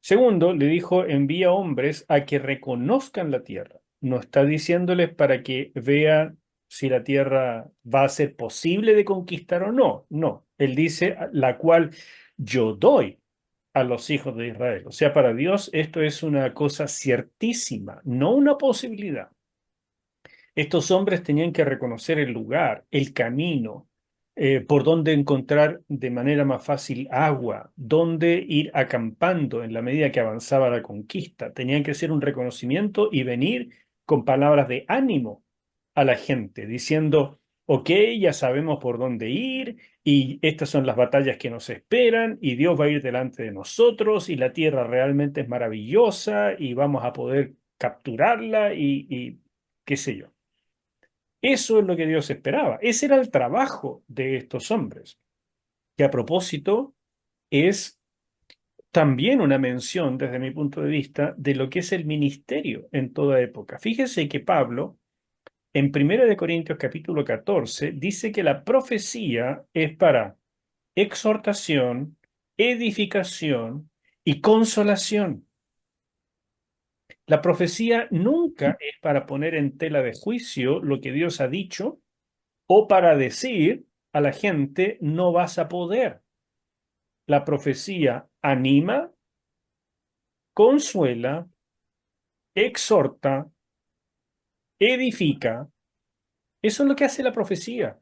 Segundo, le dijo, envía hombres a que reconozcan la tierra. No está diciéndoles para que vean si la tierra va a ser posible de conquistar o no. No, él dice, la cual yo doy a los hijos de Israel. O sea, para Dios esto es una cosa ciertísima, no una posibilidad. Estos hombres tenían que reconocer el lugar, el camino, por dónde encontrar de manera más fácil agua, dónde ir acampando en la medida que avanzaba la conquista. Tenían que hacer un reconocimiento y venir con palabras de ánimo a la gente, diciendo, ok, ya sabemos por dónde ir y estas son las batallas que nos esperan y Dios va a ir delante de nosotros y la tierra realmente es maravillosa y vamos a poder capturarla y qué sé yo. Eso es lo que Dios esperaba. Ese era el trabajo de estos hombres, que a propósito es también una mención, desde mi punto de vista, de lo que es el ministerio en toda época. Fíjese que Pablo, en 1 capítulo 14, dice que la profecía es para exhortación, edificación y consolación. La profecía nunca es para poner en tela de juicio lo que Dios ha dicho o para decir a la gente, no vas a poder. La profecía anima, consuela, exhorta, edifica. Eso es lo que hace la profecía.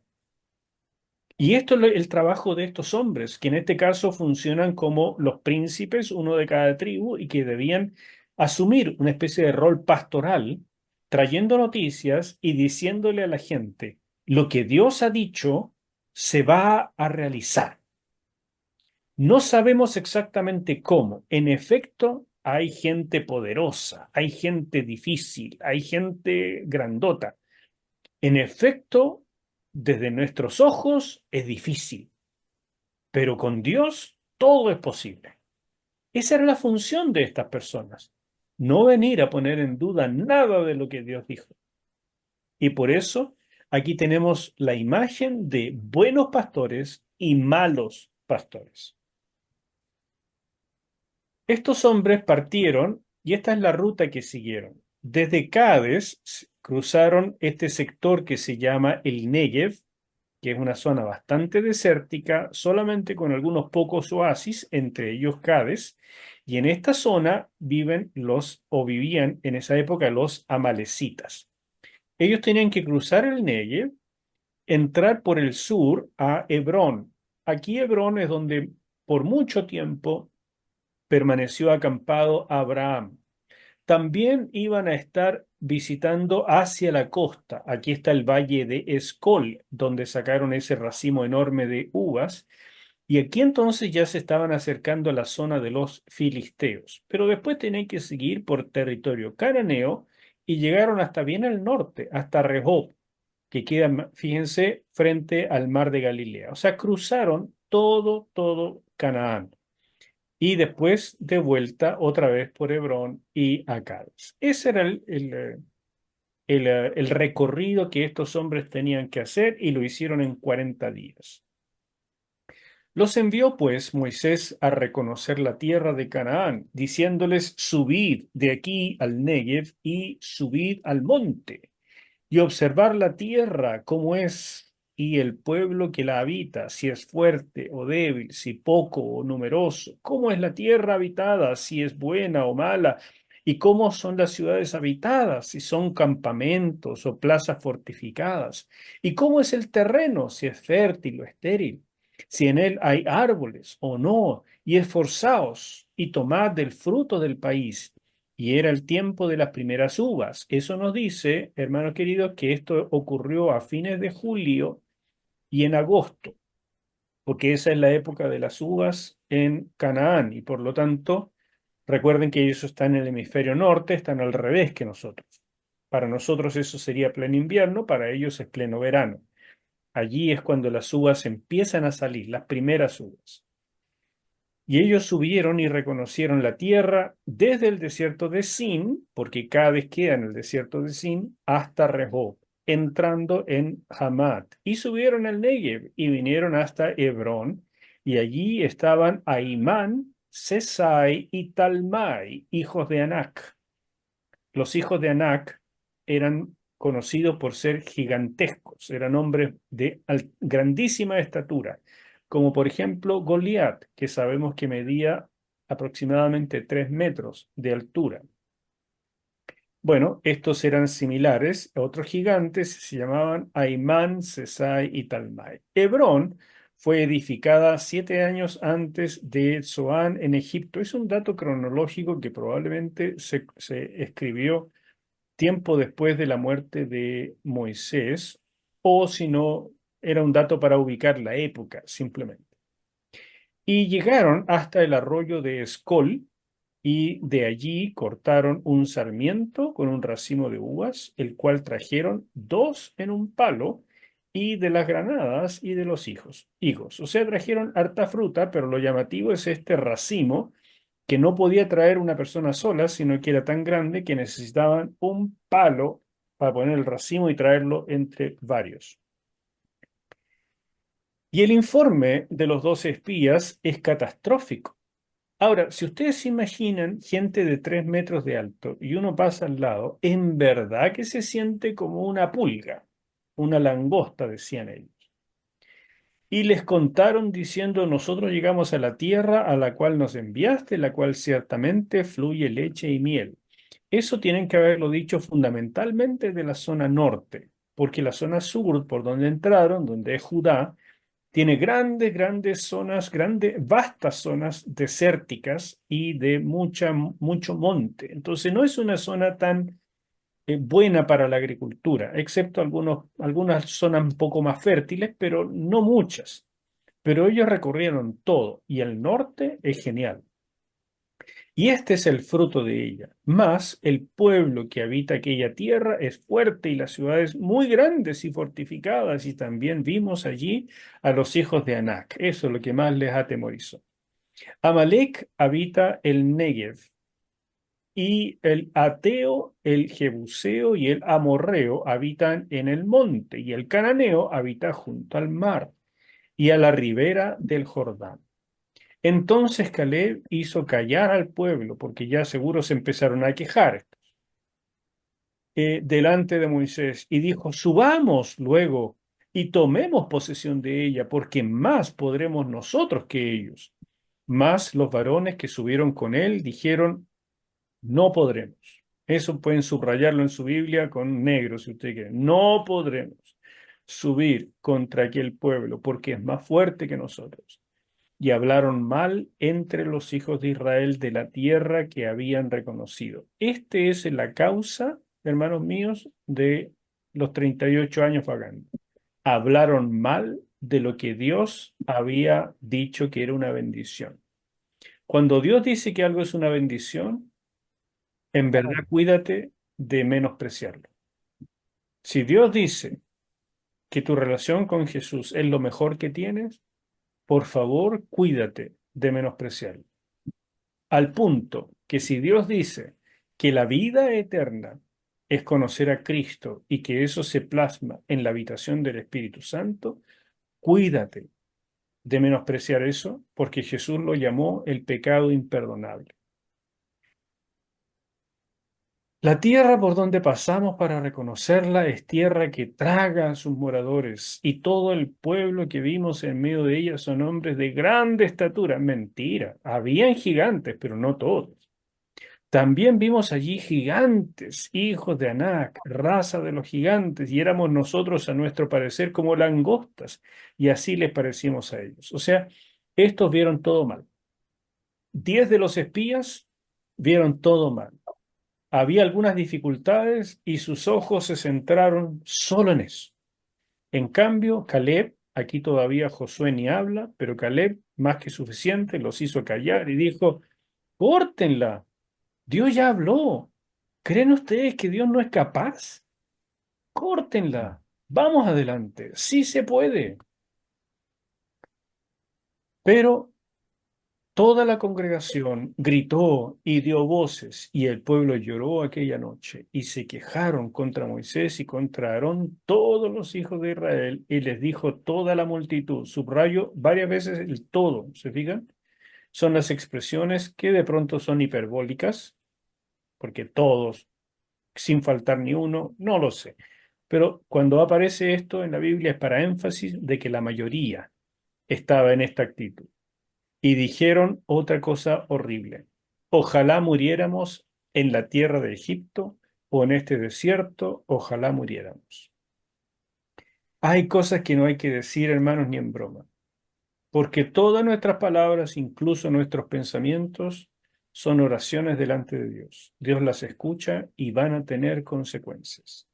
Y esto es el trabajo de estos hombres, que en este caso funcionan como los príncipes, uno de cada tribu, y que debían asumir una especie de rol pastoral, trayendo noticias y diciéndole a la gente, lo que Dios ha dicho se va a realizar. No sabemos exactamente cómo. En efecto, hay gente poderosa, hay gente difícil, hay gente grandota. En efecto, desde nuestros ojos es difícil, pero con Dios todo es posible. Esa era la función de estas personas. No venir a poner en duda nada de lo que Dios dijo. Y por eso aquí tenemos la imagen de buenos pastores y malos pastores. Estos hombres partieron y esta es la ruta que siguieron. Desde Cádiz cruzaron este sector que se llama el Negev, que es una zona bastante desértica, solamente con algunos pocos oasis, entre ellos Cádiz, y en esta zona viven los, o vivían en esa época los amalecitas. Ellos tenían que cruzar el Negev, entrar por el sur a Hebrón. Aquí Hebrón es donde por mucho tiempo permaneció acampado Abraham. También iban a estar visitando hacia la costa. Aquí está el valle de Escol, donde sacaron ese racimo enorme de uvas. Y aquí entonces ya se estaban acercando a la zona de los filisteos. Pero después tenían que seguir por territorio cananeo y llegaron hasta bien al norte, hasta Rehob, que queda, fíjense, frente al mar de Galilea. O sea, cruzaron todo Canaán y después de vuelta otra vez por Hebrón y Acades. Ese era el recorrido que estos hombres tenían que hacer y lo hicieron en 40 días. Los envió pues Moisés a reconocer la tierra de Canaán, diciéndoles, subid de aquí al Negev y subid al monte y observar la tierra cómo es y el pueblo que la habita, si es fuerte o débil, si poco o numeroso, cómo es la tierra habitada, si es buena o mala, y cómo son las ciudades habitadas, si son campamentos o plazas fortificadas, y cómo es el terreno, si es fértil o estéril, si en él hay árboles o no, y esforzaos y tomad del fruto del país y era el tiempo de las primeras uvas. Eso nos dice, hermanos queridos, que esto ocurrió a fines de julio y en agosto, porque esa es la época de las uvas en Canaán y por lo tanto, recuerden que ellos están en el hemisferio norte, están al revés que nosotros. Para nosotros eso sería pleno invierno, para ellos es pleno verano. Allí es cuando las uvas empiezan a salir, las primeras uvas. Y ellos subieron y reconocieron la tierra desde el desierto de Sin, porque Cades queda en el desierto de Sin, hasta Rehob, entrando en Hamat. Y subieron al Negev y vinieron hasta Hebrón, y allí estaban Ahimán, Sesai y Talmai, hijos de Anac. Los hijos de Anac eran conocidos por ser gigantescos, eran hombres de grandísima estatura, como por ejemplo Goliat, que sabemos que medía aproximadamente 3 metros de altura. Bueno, estos eran similares a otros gigantes, se llamaban Aimán, Sesai y Talmai. Hebrón fue edificada 7 años antes de Zoán en Egipto. Es un dato cronológico que probablemente se escribió tiempo después de la muerte de Moisés, o si no, era un dato para ubicar la época, simplemente. Y llegaron hasta el arroyo de Escol, y de allí cortaron un sarmiento con un racimo de uvas, el cual trajeron dos en un palo, y de las granadas y de los higos. O sea, trajeron harta fruta, pero lo llamativo es este racimo que no podía traer una persona sola, sino que era tan grande que necesitaban un palo para poner el racimo y traerlo entre varios. Y el informe de los 12 espías es catastrófico. Ahora, si ustedes se imaginan gente de 3 metros de alto y uno pasa al lado, en verdad que se siente como una pulga, una langosta, decían ellos. Y les contaron diciendo, nosotros llegamos a la tierra a la cual nos enviaste, la cual ciertamente fluye leche y miel. Eso tienen que haberlo dicho fundamentalmente de la zona norte, porque la zona sur, por donde entraron, donde es Judá, tiene grandes zonas, vastas zonas desérticas y de mucho monte. Entonces no es una zona tan buena para la agricultura, excepto algunas zonas un poco más fértiles, pero no muchas. Pero ellos recorrieron todo y el norte es genial. Y este es el fruto de ella. Más el pueblo que habita aquella tierra es fuerte y las ciudades muy grandes y fortificadas. Y también vimos allí a los hijos de Anac. Eso es lo que más les atemorizó. Amalek habita el Negev y el Ateo, el Jebuseo y el Amorreo habitan en el monte y el Cananeo habita junto al mar y a la ribera del Jordán. Entonces Caleb hizo callar al pueblo, porque ya seguro se empezaron a quejar delante de Moisés, y dijo, subamos luego y tomemos posesión de ella, porque más podremos nosotros que ellos. Mas los varones que subieron con él dijeron, no podremos. Eso pueden subrayarlo en su Biblia con negro, si usted quiere. No podremos subir contra aquel pueblo, porque es más fuerte que nosotros y hablaron mal entre los hijos de Israel de la tierra que habían reconocido. Este es la causa, hermanos míos, de los 38 años vagando. Hablaron mal de lo que Dios había dicho que era una bendición. Cuando Dios dice que algo es una bendición, en verdad cuídate de menospreciarlo. Si Dios dice que tu relación con Jesús es lo mejor que tienes, por favor, cuídate de menospreciarlo. Al punto que si Dios dice que la vida eterna es conocer a Cristo y que eso se plasma en la habitación del Espíritu Santo, cuídate de menospreciar eso porque Jesús lo llamó el pecado imperdonable. La tierra por donde pasamos para reconocerla es tierra que traga a sus moradores, y todo el pueblo que vimos en medio de ella son hombres de grande estatura. Mentira, habían gigantes, pero no todos. También vimos allí gigantes, hijos de Anac, raza de los gigantes, y éramos nosotros a nuestro parecer como langostas, y así les parecimos a ellos. O sea, estos vieron todo mal. 10 de los espías vieron todo mal. Había algunas dificultades y sus ojos se centraron solo en eso. En cambio, Caleb, aquí todavía Josué ni habla, pero Caleb, más que suficiente, los hizo callar y dijo, córtenla, Dios ya habló. ¿Creen ustedes que Dios no es capaz? Córtenla, vamos adelante, sí se puede. Pero toda la congregación gritó y dio voces, y el pueblo lloró aquella noche, y se quejaron contra Moisés y contra Aarón todos los hijos de Israel, y les dijo toda la multitud, subrayo varias veces el todo, ¿se fijan? Son las expresiones que de pronto son hiperbólicas, porque todos, sin faltar ni uno, no lo sé. Pero cuando aparece esto en la Biblia es para énfasis de que la mayoría estaba en esta actitud y dijeron otra cosa horrible. Ojalá muriéramos en la tierra de Egipto o en este desierto, ojalá muriéramos. Hay cosas que no hay que decir, hermanos, ni en broma, porque todas nuestras palabras, incluso nuestros pensamientos, son oraciones delante de Dios. Dios las escucha y van a tener consecuencias.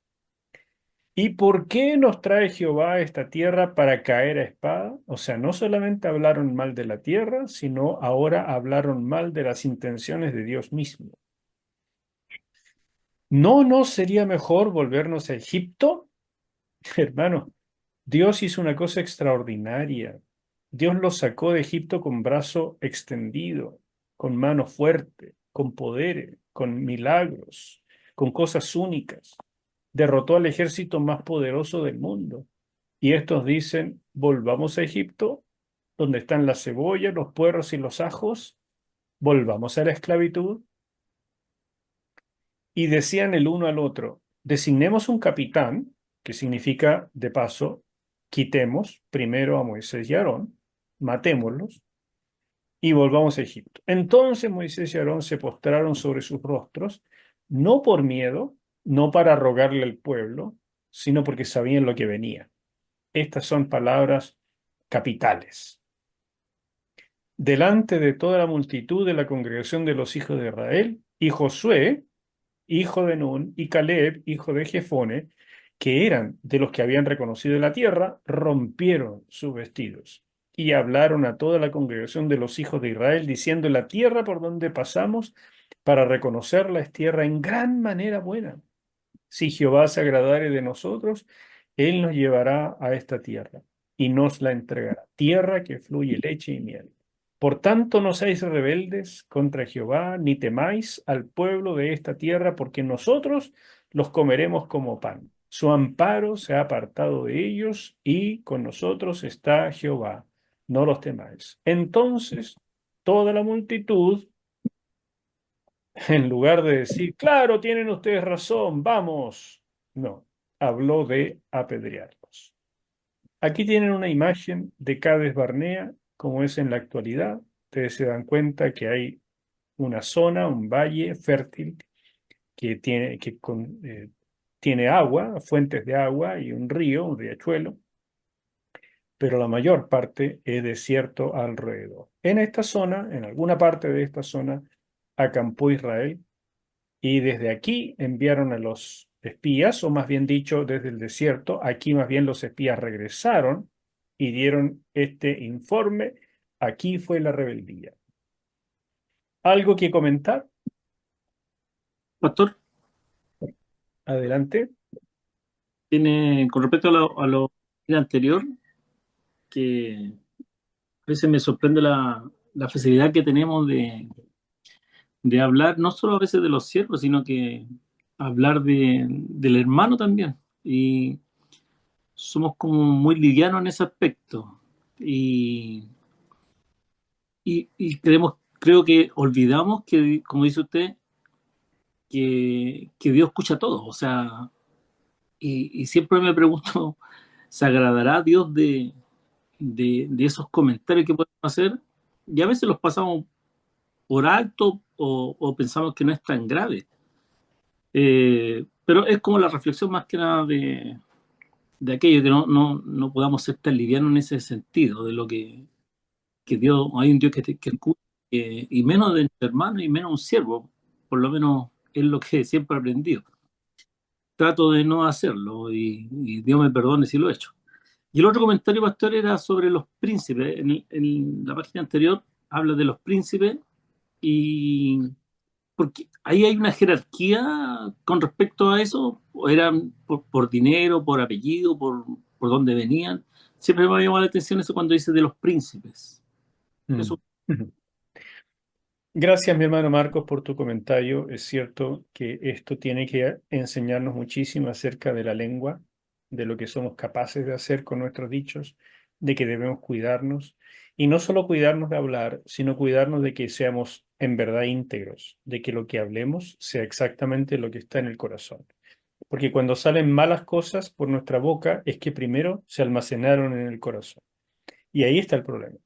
¿Y por qué nos trae Jehová a esta tierra para caer a espada? O sea, no solamente hablaron mal de la tierra, sino ahora hablaron mal de las intenciones de Dios mismo. ¿No sería mejor volvernos a Egipto? Hermano, Dios hizo una cosa extraordinaria. Dios los sacó de Egipto con brazo extendido, con mano fuerte, con poderes, con milagros, con cosas únicas. Derrotó al ejército más poderoso del mundo. Y estos dicen, volvamos a Egipto, donde están las cebollas, los puerros y los ajos, volvamos a la esclavitud. Y decían el uno al otro, designemos un capitán, que significa, de paso, quitemos primero a Moisés y Aarón, matémoslos y volvamos a Egipto. Entonces Moisés y Aarón se postraron sobre sus rostros, no por miedo, no para rogarle al pueblo, sino porque sabían lo que venía. Estas son palabras capitales. Delante de toda la multitud de la congregación de los hijos de Israel, y Josué, hijo de Nun, y Caleb, hijo de Jefone, que eran de los que habían reconocido la tierra, rompieron sus vestidos y hablaron a toda la congregación de los hijos de Israel, diciendo, la tierra por donde pasamos para reconocerla es tierra en gran manera buena. Si Jehová se agradare de nosotros, Él nos llevará a esta tierra y nos la entregará, tierra que fluye leche y miel. Por tanto, no seáis rebeldes contra Jehová, ni temáis al pueblo de esta tierra, porque nosotros los comeremos como pan. Su amparo se ha apartado de ellos y con nosotros está Jehová. No los temáis. Entonces, toda la multitud, en lugar de decir, claro, tienen ustedes razón, vamos, no, habló de apedrearlos. Aquí tienen una imagen de Cades Barnea, como es en la actualidad. Ustedes se dan cuenta que hay una zona, un valle fértil que tiene agua, fuentes de agua y un río, un riachuelo, pero la mayor parte es desierto alrededor. En esta zona, en alguna parte de esta zona, acampó Israel y desde aquí enviaron a los espías, o más bien dicho, desde el desierto. Aquí más bien los espías regresaron y dieron este informe. Aquí fue la rebeldía. ¿Algo que comentar? Pastor, Adelante. Tiene, con respecto a lo anterior, que a veces me sorprende la facilidad que tenemos de hablar, no solo a veces de los siervos, sino que hablar del hermano también. Y somos como muy livianos en ese aspecto. Y, y creo que olvidamos que, como dice usted, que Dios escucha todo. O sea, y siempre me pregunto, ¿se agradará Dios de esos comentarios que podemos hacer? Y a veces los pasamos por alto o pensamos que no es tan grave. Pero es como la reflexión más que nada de aquello, que no podamos ser tan livianos en ese sentido, de lo que Dios, hay un Dios que escucha, y menos de nuestro hermano y menos un siervo, por lo menos es lo que siempre he aprendido. Trato de no hacerlo y Dios me perdone si lo he hecho. Y el otro comentario, pastor, era sobre los príncipes. En la página anterior habla de los príncipes y porque ahí hay una jerarquía con respecto a eso, o eran por dinero, por apellido, por dónde venían. Siempre me ha llamado la atención eso cuando dice de los príncipes. Mm. Eso. Gracias, mi hermano Marcos, por tu comentario. Es cierto que esto tiene que enseñarnos muchísimo acerca de la lengua, de lo que somos capaces de hacer con nuestros dichos, de que debemos cuidarnos, y no solo cuidarnos de hablar, sino cuidarnos de que seamos en verdad íntegros, de que lo que hablemos sea exactamente lo que está en el corazón. Porque cuando salen malas cosas por nuestra boca es que primero se almacenaron en el corazón. Y ahí está el problema.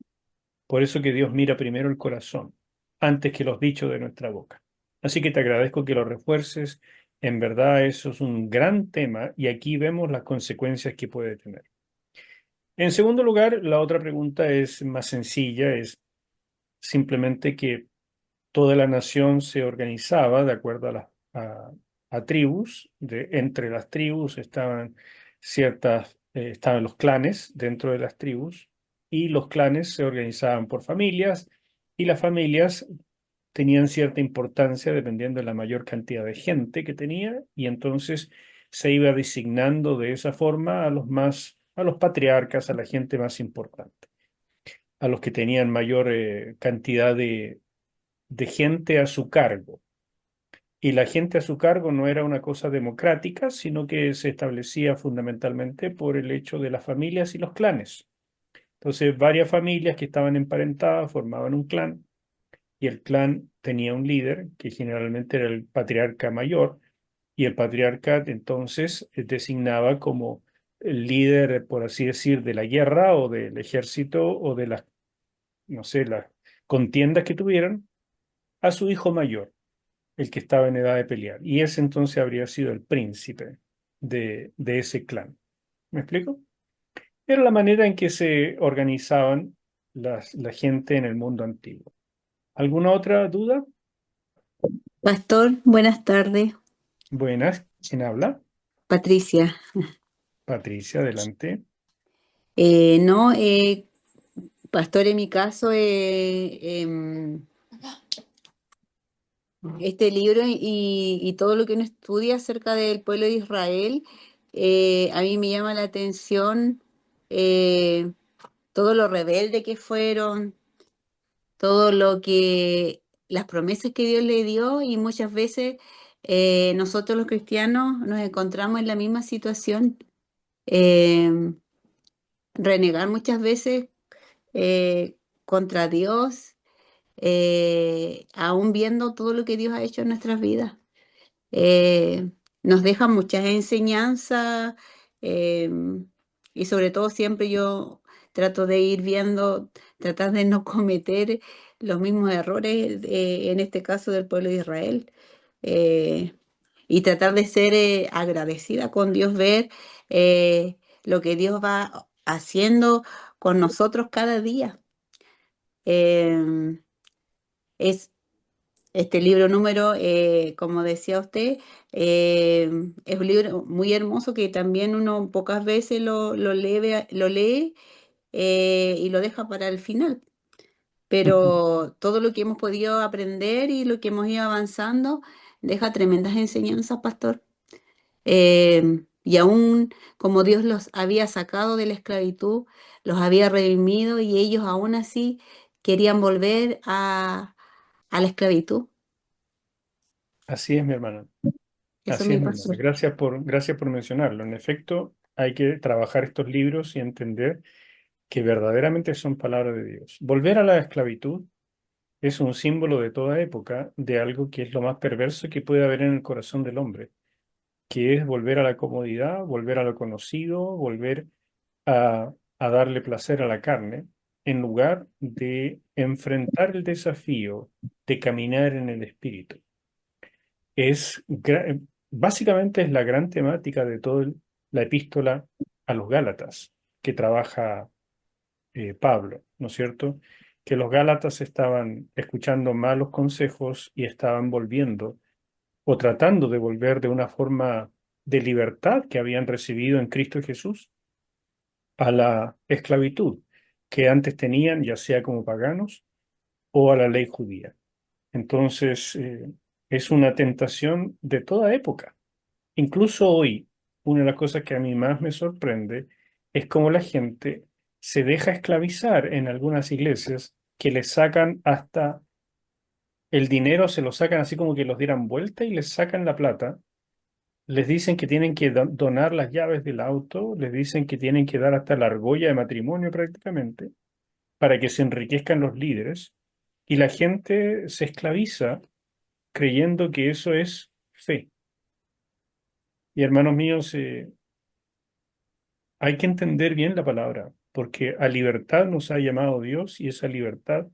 Por eso que Dios mira primero el corazón, antes que los dichos de nuestra boca. Así que te agradezco que lo refuerces. En verdad, eso es un gran tema y aquí vemos las consecuencias que puede tener. En segundo lugar, la otra pregunta es más sencilla, es simplemente que toda la nación se organizaba de acuerdo a tribus. Entre las tribus estaban estaban los clanes dentro de las tribus y los clanes se organizaban por familias y las familias tenían cierta importancia dependiendo de la mayor cantidad de gente que tenía y entonces se iba designando de esa forma a los patriarcas, a la gente más importante, a los que tenían mayor cantidad de gente a su cargo. Y la gente a su cargo no era una cosa democrática, sino que se establecía fundamentalmente por el hecho de las familias y los clanes. Entonces, varias familias que estaban emparentadas formaban un clan y el clan tenía un líder que generalmente era el patriarca mayor y el patriarca entonces designaba como el líder, por así decir, de la guerra o del ejército o de las, no sé, las contiendas que tuvieran a su hijo mayor, el que estaba en edad de pelear. Y ese entonces habría sido el príncipe de ese clan. ¿Me explico? Era la manera en que se organizaban la gente en el mundo antiguo. ¿Alguna otra duda? Pastor, buenas tardes. Buenas. ¿Quién habla? Patricia. Patricia, adelante. No, Pastor, en mi caso, este libro y todo lo que uno estudia acerca del pueblo de Israel, a mí me llama la atención eh, todo lo rebelde que fueron, todo lo que, las promesas que Dios le dio y muchas veces nosotros los cristianos nos encontramos en la misma situación. eh, Renegar muchas veces contra Dios, aún viendo todo lo que Dios ha hecho en nuestras vidas. Eh, Nos deja muchas enseñanzas eh, y sobre todo siempre yo trato de ir viendo, tratar de no cometer los mismos errores, en este caso del pueblo de Israel. eh, y tratar de ser agradecida con Dios, ver lo que Dios va haciendo con nosotros cada día. Em, es este libro número, como decía usted, es un libro muy hermoso que también uno pocas veces lo lee y lo deja para el final. Pero todo lo que hemos podido aprender y lo que hemos ido avanzando deja tremendas enseñanzas, pastor. y aún como Dios los había sacado de la esclavitud, los había redimido y ellos aún así querían volver a la esclavitud. Así es, mi hermana. Eso Así es, me mi pasó. hermana. Gracias por mencionarlo. En efecto, hay que trabajar estos libros y entender que verdaderamente son palabras de Dios. Volver a la esclavitud es un símbolo de toda época de algo que es lo más perverso que puede haber en el corazón del hombre, que es volver a la comodidad, volver a lo conocido, volver a darle placer a la carne, en lugar de enfrentar el desafío de caminar en el espíritu. Básicamente es la gran temática de toda la epístola a los Gálatas que trabaja Pablo, ¿no es cierto? Que los Gálatas estaban escuchando malos consejos y estaban volviendo o tratando de volver de una forma de libertad que habían recibido en Cristo Jesús a la esclavitud que antes tenían, ya sea como paganos o a la ley judía. Entonces, es una tentación de toda época. Incluso hoy, una de las cosas que a mí más me sorprende es cómo la gente se deja esclavizar en algunas iglesias que les sacan hasta el dinero, se lo sacan así como que los dieran vuelta y les sacan la plata. Les dicen que tienen que donar las llaves del auto, les dicen que tienen que dar hasta la argolla de matrimonio prácticamente para que se enriquezcan los líderes. Y la gente se esclaviza creyendo que eso es fe. Y hermanos míos, hay que entender bien la palabra, porque a libertad nos ha llamado Dios y esa libertad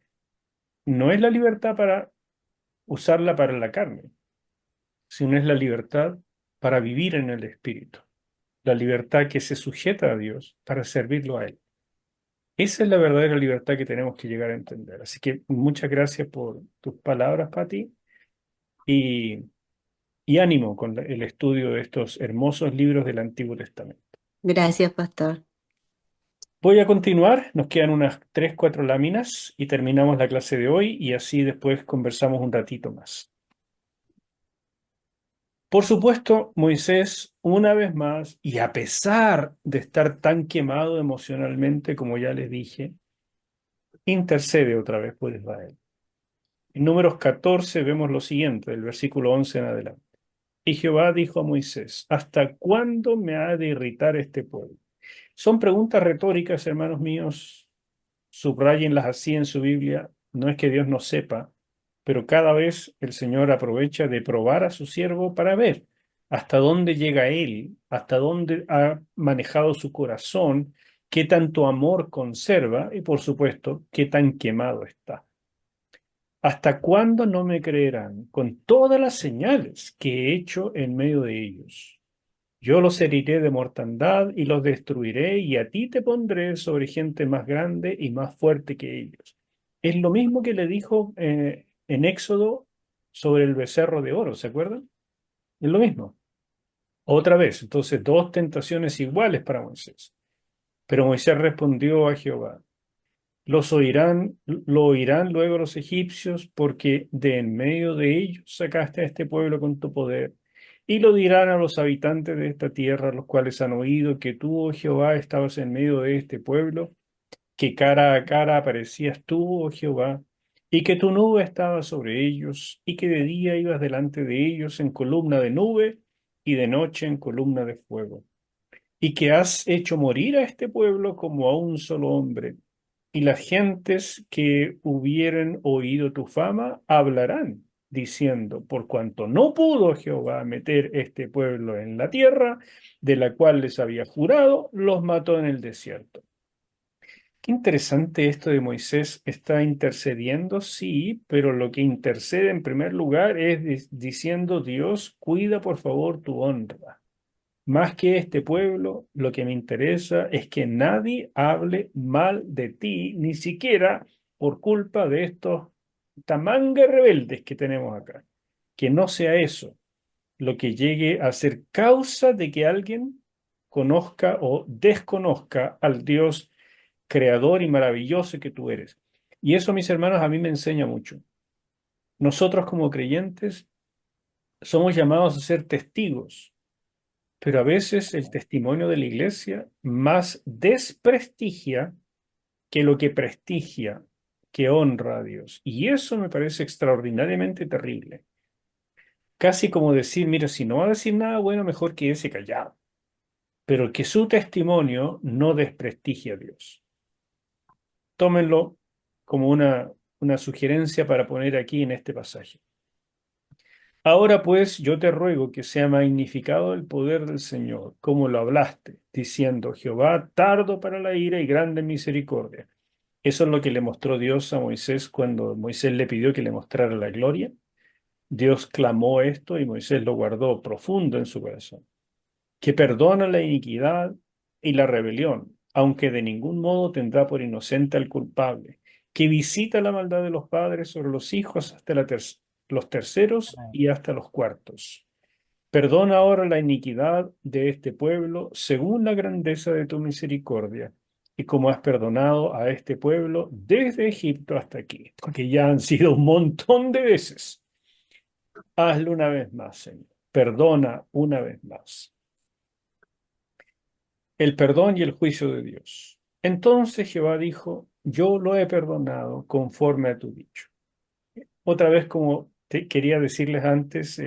no es la libertad para usarla para la carne, sino es la libertad para vivir en el Espíritu, la libertad que se sujeta a Dios para servirlo a Él. Esa es la verdadera libertad que tenemos que llegar a entender. Así que muchas gracias por tus palabras, Pati, y, y ánimo con el estudio de estos hermosos libros del Antiguo Testamento. Gracias, pastor. Voy a continuar, nos quedan unas 3, 4 láminas y terminamos la clase de hoy y así después conversamos un ratito más. Por supuesto, Moisés, una vez más, y a pesar de estar tan quemado emocionalmente, como ya les dije, intercede otra vez por Israel. En Números 14 vemos lo siguiente, del versículo 11 en adelante. Y Jehová dijo a Moisés, ¿hasta cuándo me ha de irritar este pueblo? Son preguntas retóricas, hermanos míos. Subrayenlas así en su Biblia. No es que Dios no sepa, pero cada vez el Señor aprovecha de probar a su siervo para ver hasta dónde llega él, hasta dónde ha manejado su corazón, qué tanto amor conserva y, por supuesto, qué tan quemado está. ¿Hasta cuándo no me creerán con todas las señales que he hecho en medio de ellos? Yo los heriré de mortandad y los destruiré, y a ti te pondré sobre gente más grande y más fuerte que ellos. Es lo mismo que le dijo en Éxodo sobre el becerro de oro, ¿se acuerdan? Es lo mismo. Otra vez, entonces, dos tentaciones iguales para Moisés. Pero Moisés respondió a Jehová. Lo oirán luego los egipcios, porque de en medio de ellos sacaste a este pueblo con tu poder. Y lo dirán a los habitantes de esta tierra, los cuales han oído que tú, oh Jehová, estabas en medio de este pueblo, que cara a cara aparecías tú, oh Jehová, y que tu nube estaba sobre ellos, y que de día ibas delante de ellos en columna de nube, y de noche en columna de fuego, y que has hecho morir a este pueblo como a un solo hombre, y las gentes que hubieren oído tu fama hablarán, diciendo, por cuanto no pudo Jehová meter este pueblo en la tierra, de la cual les había jurado, los mató en el desierto. Qué interesante esto de Moisés, está intercediendo, sí, pero lo que intercede en primer lugar es diciendo, Dios, cuida por favor tu honra. Más que este pueblo, lo que me interesa es que nadie hable mal de ti, ni siquiera por culpa de estos tamangas rebeldes que tenemos acá. Que no sea eso lo que llegue a ser causa de que alguien conozca o desconozca al Dios creador y maravilloso que tú eres. Y eso, mis hermanos, a mí me enseña mucho. Nosotros como creyentes somos llamados a ser testigos Pero a veces el testimonio de la iglesia más desprestigia que lo que prestigia, que honra a Dios. Y eso me parece extraordinariamente terrible. Casi como decir, mira, si no va a decir nada bueno, mejor quédese callado. Pero que su testimonio no desprestigie a Dios. Tómenlo como una sugerencia para poner aquí en este pasaje. Ahora pues yo te ruego que sea magnificado el poder del Señor, como lo hablaste, diciendo, Jehová tardo para la ira y grande en misericordia. Eso es lo que le mostró Dios a Moisés cuando Moisés le pidió que le mostrara la gloria. Dios clamó esto y Moisés lo guardó profundo en su corazón, que perdona la iniquidad y la rebelión, aunque de ningún modo tendrá por inocente al culpable, que visita la maldad de los padres sobre los hijos hasta los terceros y hasta los cuartos. Perdona ahora la iniquidad de este pueblo según la grandeza de tu misericordia, y como has perdonado a este pueblo desde Egipto hasta aquí, porque ya han sido un montón de veces. Hazlo una vez más, Señor. Perdona una vez más. El perdón y el juicio de Dios. Entonces Jehová dijo, yo lo he perdonado conforme a tu dicho. Otra vez, como te quería decirles antes,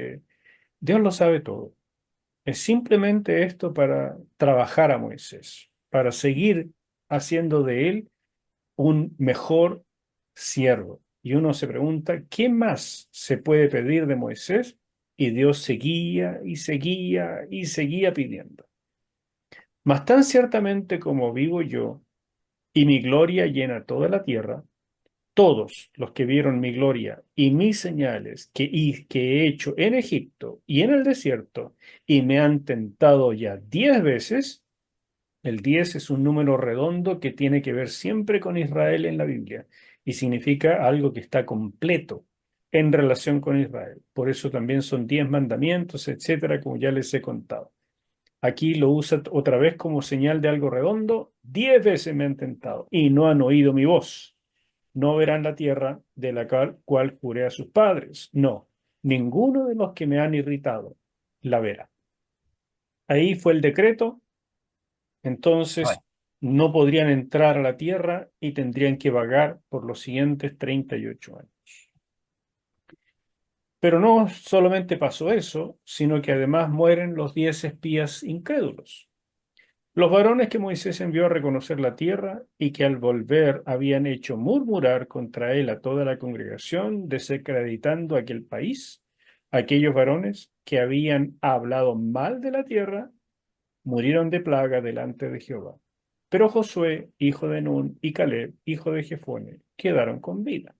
Dios lo sabe todo. Es simplemente esto para trabajar a Moisés, para seguir haciendo de él un mejor siervo. Y uno se pregunta, ¿qué más se puede pedir de Moisés? Y Dios seguía y seguía y seguía pidiendo. Mas tan ciertamente como vivo yo, y mi gloria llena toda la tierra, todos los que vieron mi gloria y mis señales que he hecho en Egipto y en el desierto, y me han tentado ya 10 veces. El 10 es un número redondo que tiene que ver siempre con Israel en la Biblia y significa algo que está completo en relación con Israel. Por eso también son 10 mandamientos, etcétera, como ya les he contado. Aquí lo usa otra vez como señal de algo redondo. 10 veces me han tentado y no han oído mi voz. No verán la tierra de la cual juré a sus padres. No, ninguno de los que me han irritado la verá. Ahí fue el decreto. Entonces no podrían entrar a la tierra y tendrían que vagar por los siguientes 38 años. Pero no solamente pasó eso, sino que además mueren los 10 espías incrédulos. Los varones que Moisés envió a reconocer la tierra y que al volver habían hecho murmurar contra él a toda la congregación, desacreditando aquel país, aquellos varones que habían hablado mal de la tierra, murieron de plaga delante de Jehová. Pero Josué, hijo de Nun, y Caleb, hijo de Jefone, quedaron con vida,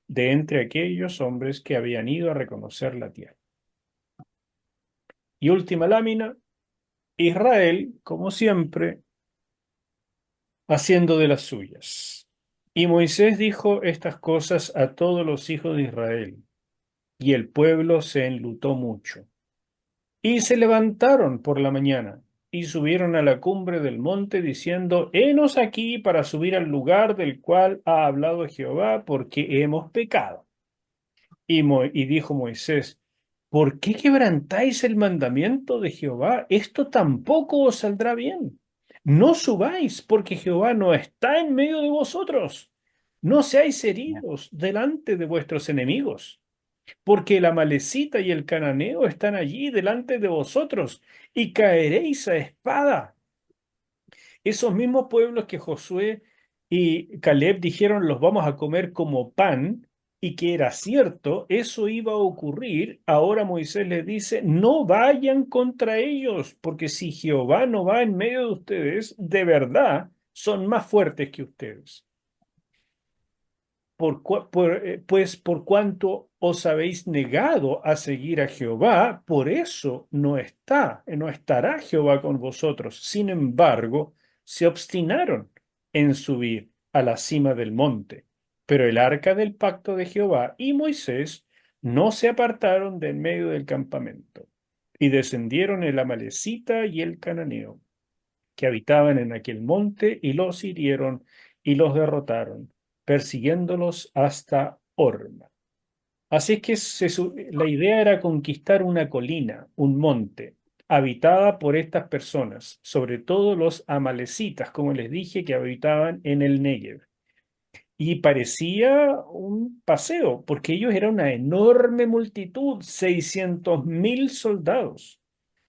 de entre aquellos hombres que habían ido a reconocer la tierra. Y última lámina, Israel, como siempre, haciendo de las suyas. Y Moisés dijo estas cosas a todos los hijos de Israel, y el pueblo se enlutó mucho. Y se levantaron por la mañana y subieron a la cumbre del monte diciendo, henos aquí para subir al lugar del cual ha hablado Jehová, porque hemos pecado. Y dijo Moisés, ¿por qué quebrantáis el mandamiento de Jehová? Esto tampoco os saldrá bien. No subáis, porque Jehová no está en medio de vosotros. No seáis heridos delante de vuestros enemigos, porque el amalecita y el cananeo están allí delante de vosotros, y caeréis a espada. Esos mismos pueblos que Josué y Caleb dijeron los vamos a comer como pan, y que era cierto, eso iba a ocurrir. Ahora Moisés les dice, no vayan contra ellos, porque si Jehová no va en medio de ustedes, de verdad son más fuertes que ustedes. Pues por cuanto os habéis negado a seguir a Jehová, por eso no estará Jehová con vosotros. Sin embargo, se obstinaron en subir a la cima del monte. Pero el arca del pacto de Jehová y Moisés no se apartaron de en medio del campamento, y descendieron el amalecita y el cananeo, que habitaban en aquel monte, y los hirieron y los derrotaron, persiguiéndolos hasta Horma. Así es que la idea era conquistar una colina, un monte, habitada por estas personas, sobre todo los amalecitas, como les dije, que habitaban en el Negev. Y parecía un paseo, porque ellos eran una enorme multitud, 600.000 soldados.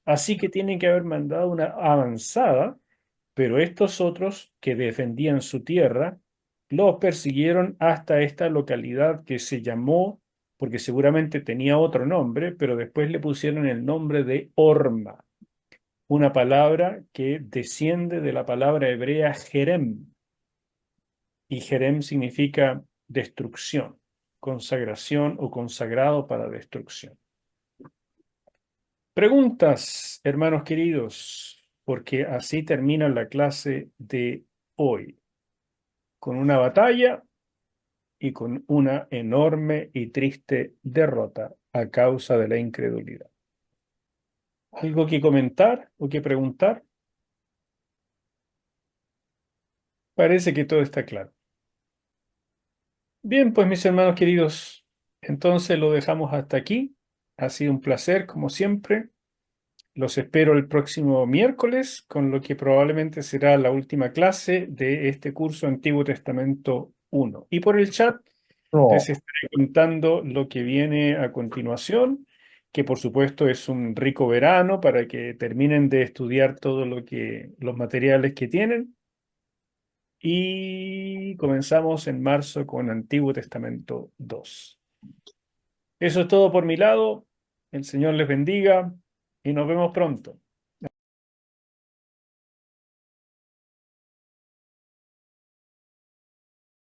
Así que tienen que haber mandado una avanzada, pero estos otros que defendían su tierra, los persiguieron hasta esta localidad que se llamó, porque seguramente tenía otro nombre, pero después le pusieron el nombre de Horma, una palabra que desciende de la palabra hebrea Jerem, y Jerem significa destrucción, consagración o consagrado para destrucción. Preguntas, hermanos queridos, porque así termina la clase de hoy, con una batalla y con una enorme y triste derrota a causa de la incredulidad. ¿Algo que comentar o que preguntar? Parece que todo está claro. Bien, pues mis hermanos queridos, entonces lo dejamos hasta aquí. Ha sido un placer, como siempre. Los espero el próximo miércoles, con lo que probablemente será la última clase de este curso Antiguo Testamento 1. Y por el chat les estaré contando lo que viene a continuación, que por supuesto es un rico verano para que terminen de estudiar todo los materiales que tienen. Y comenzamos en marzo con Antiguo Testamento 2. Eso es todo por mi lado. El Señor les bendiga y nos vemos pronto.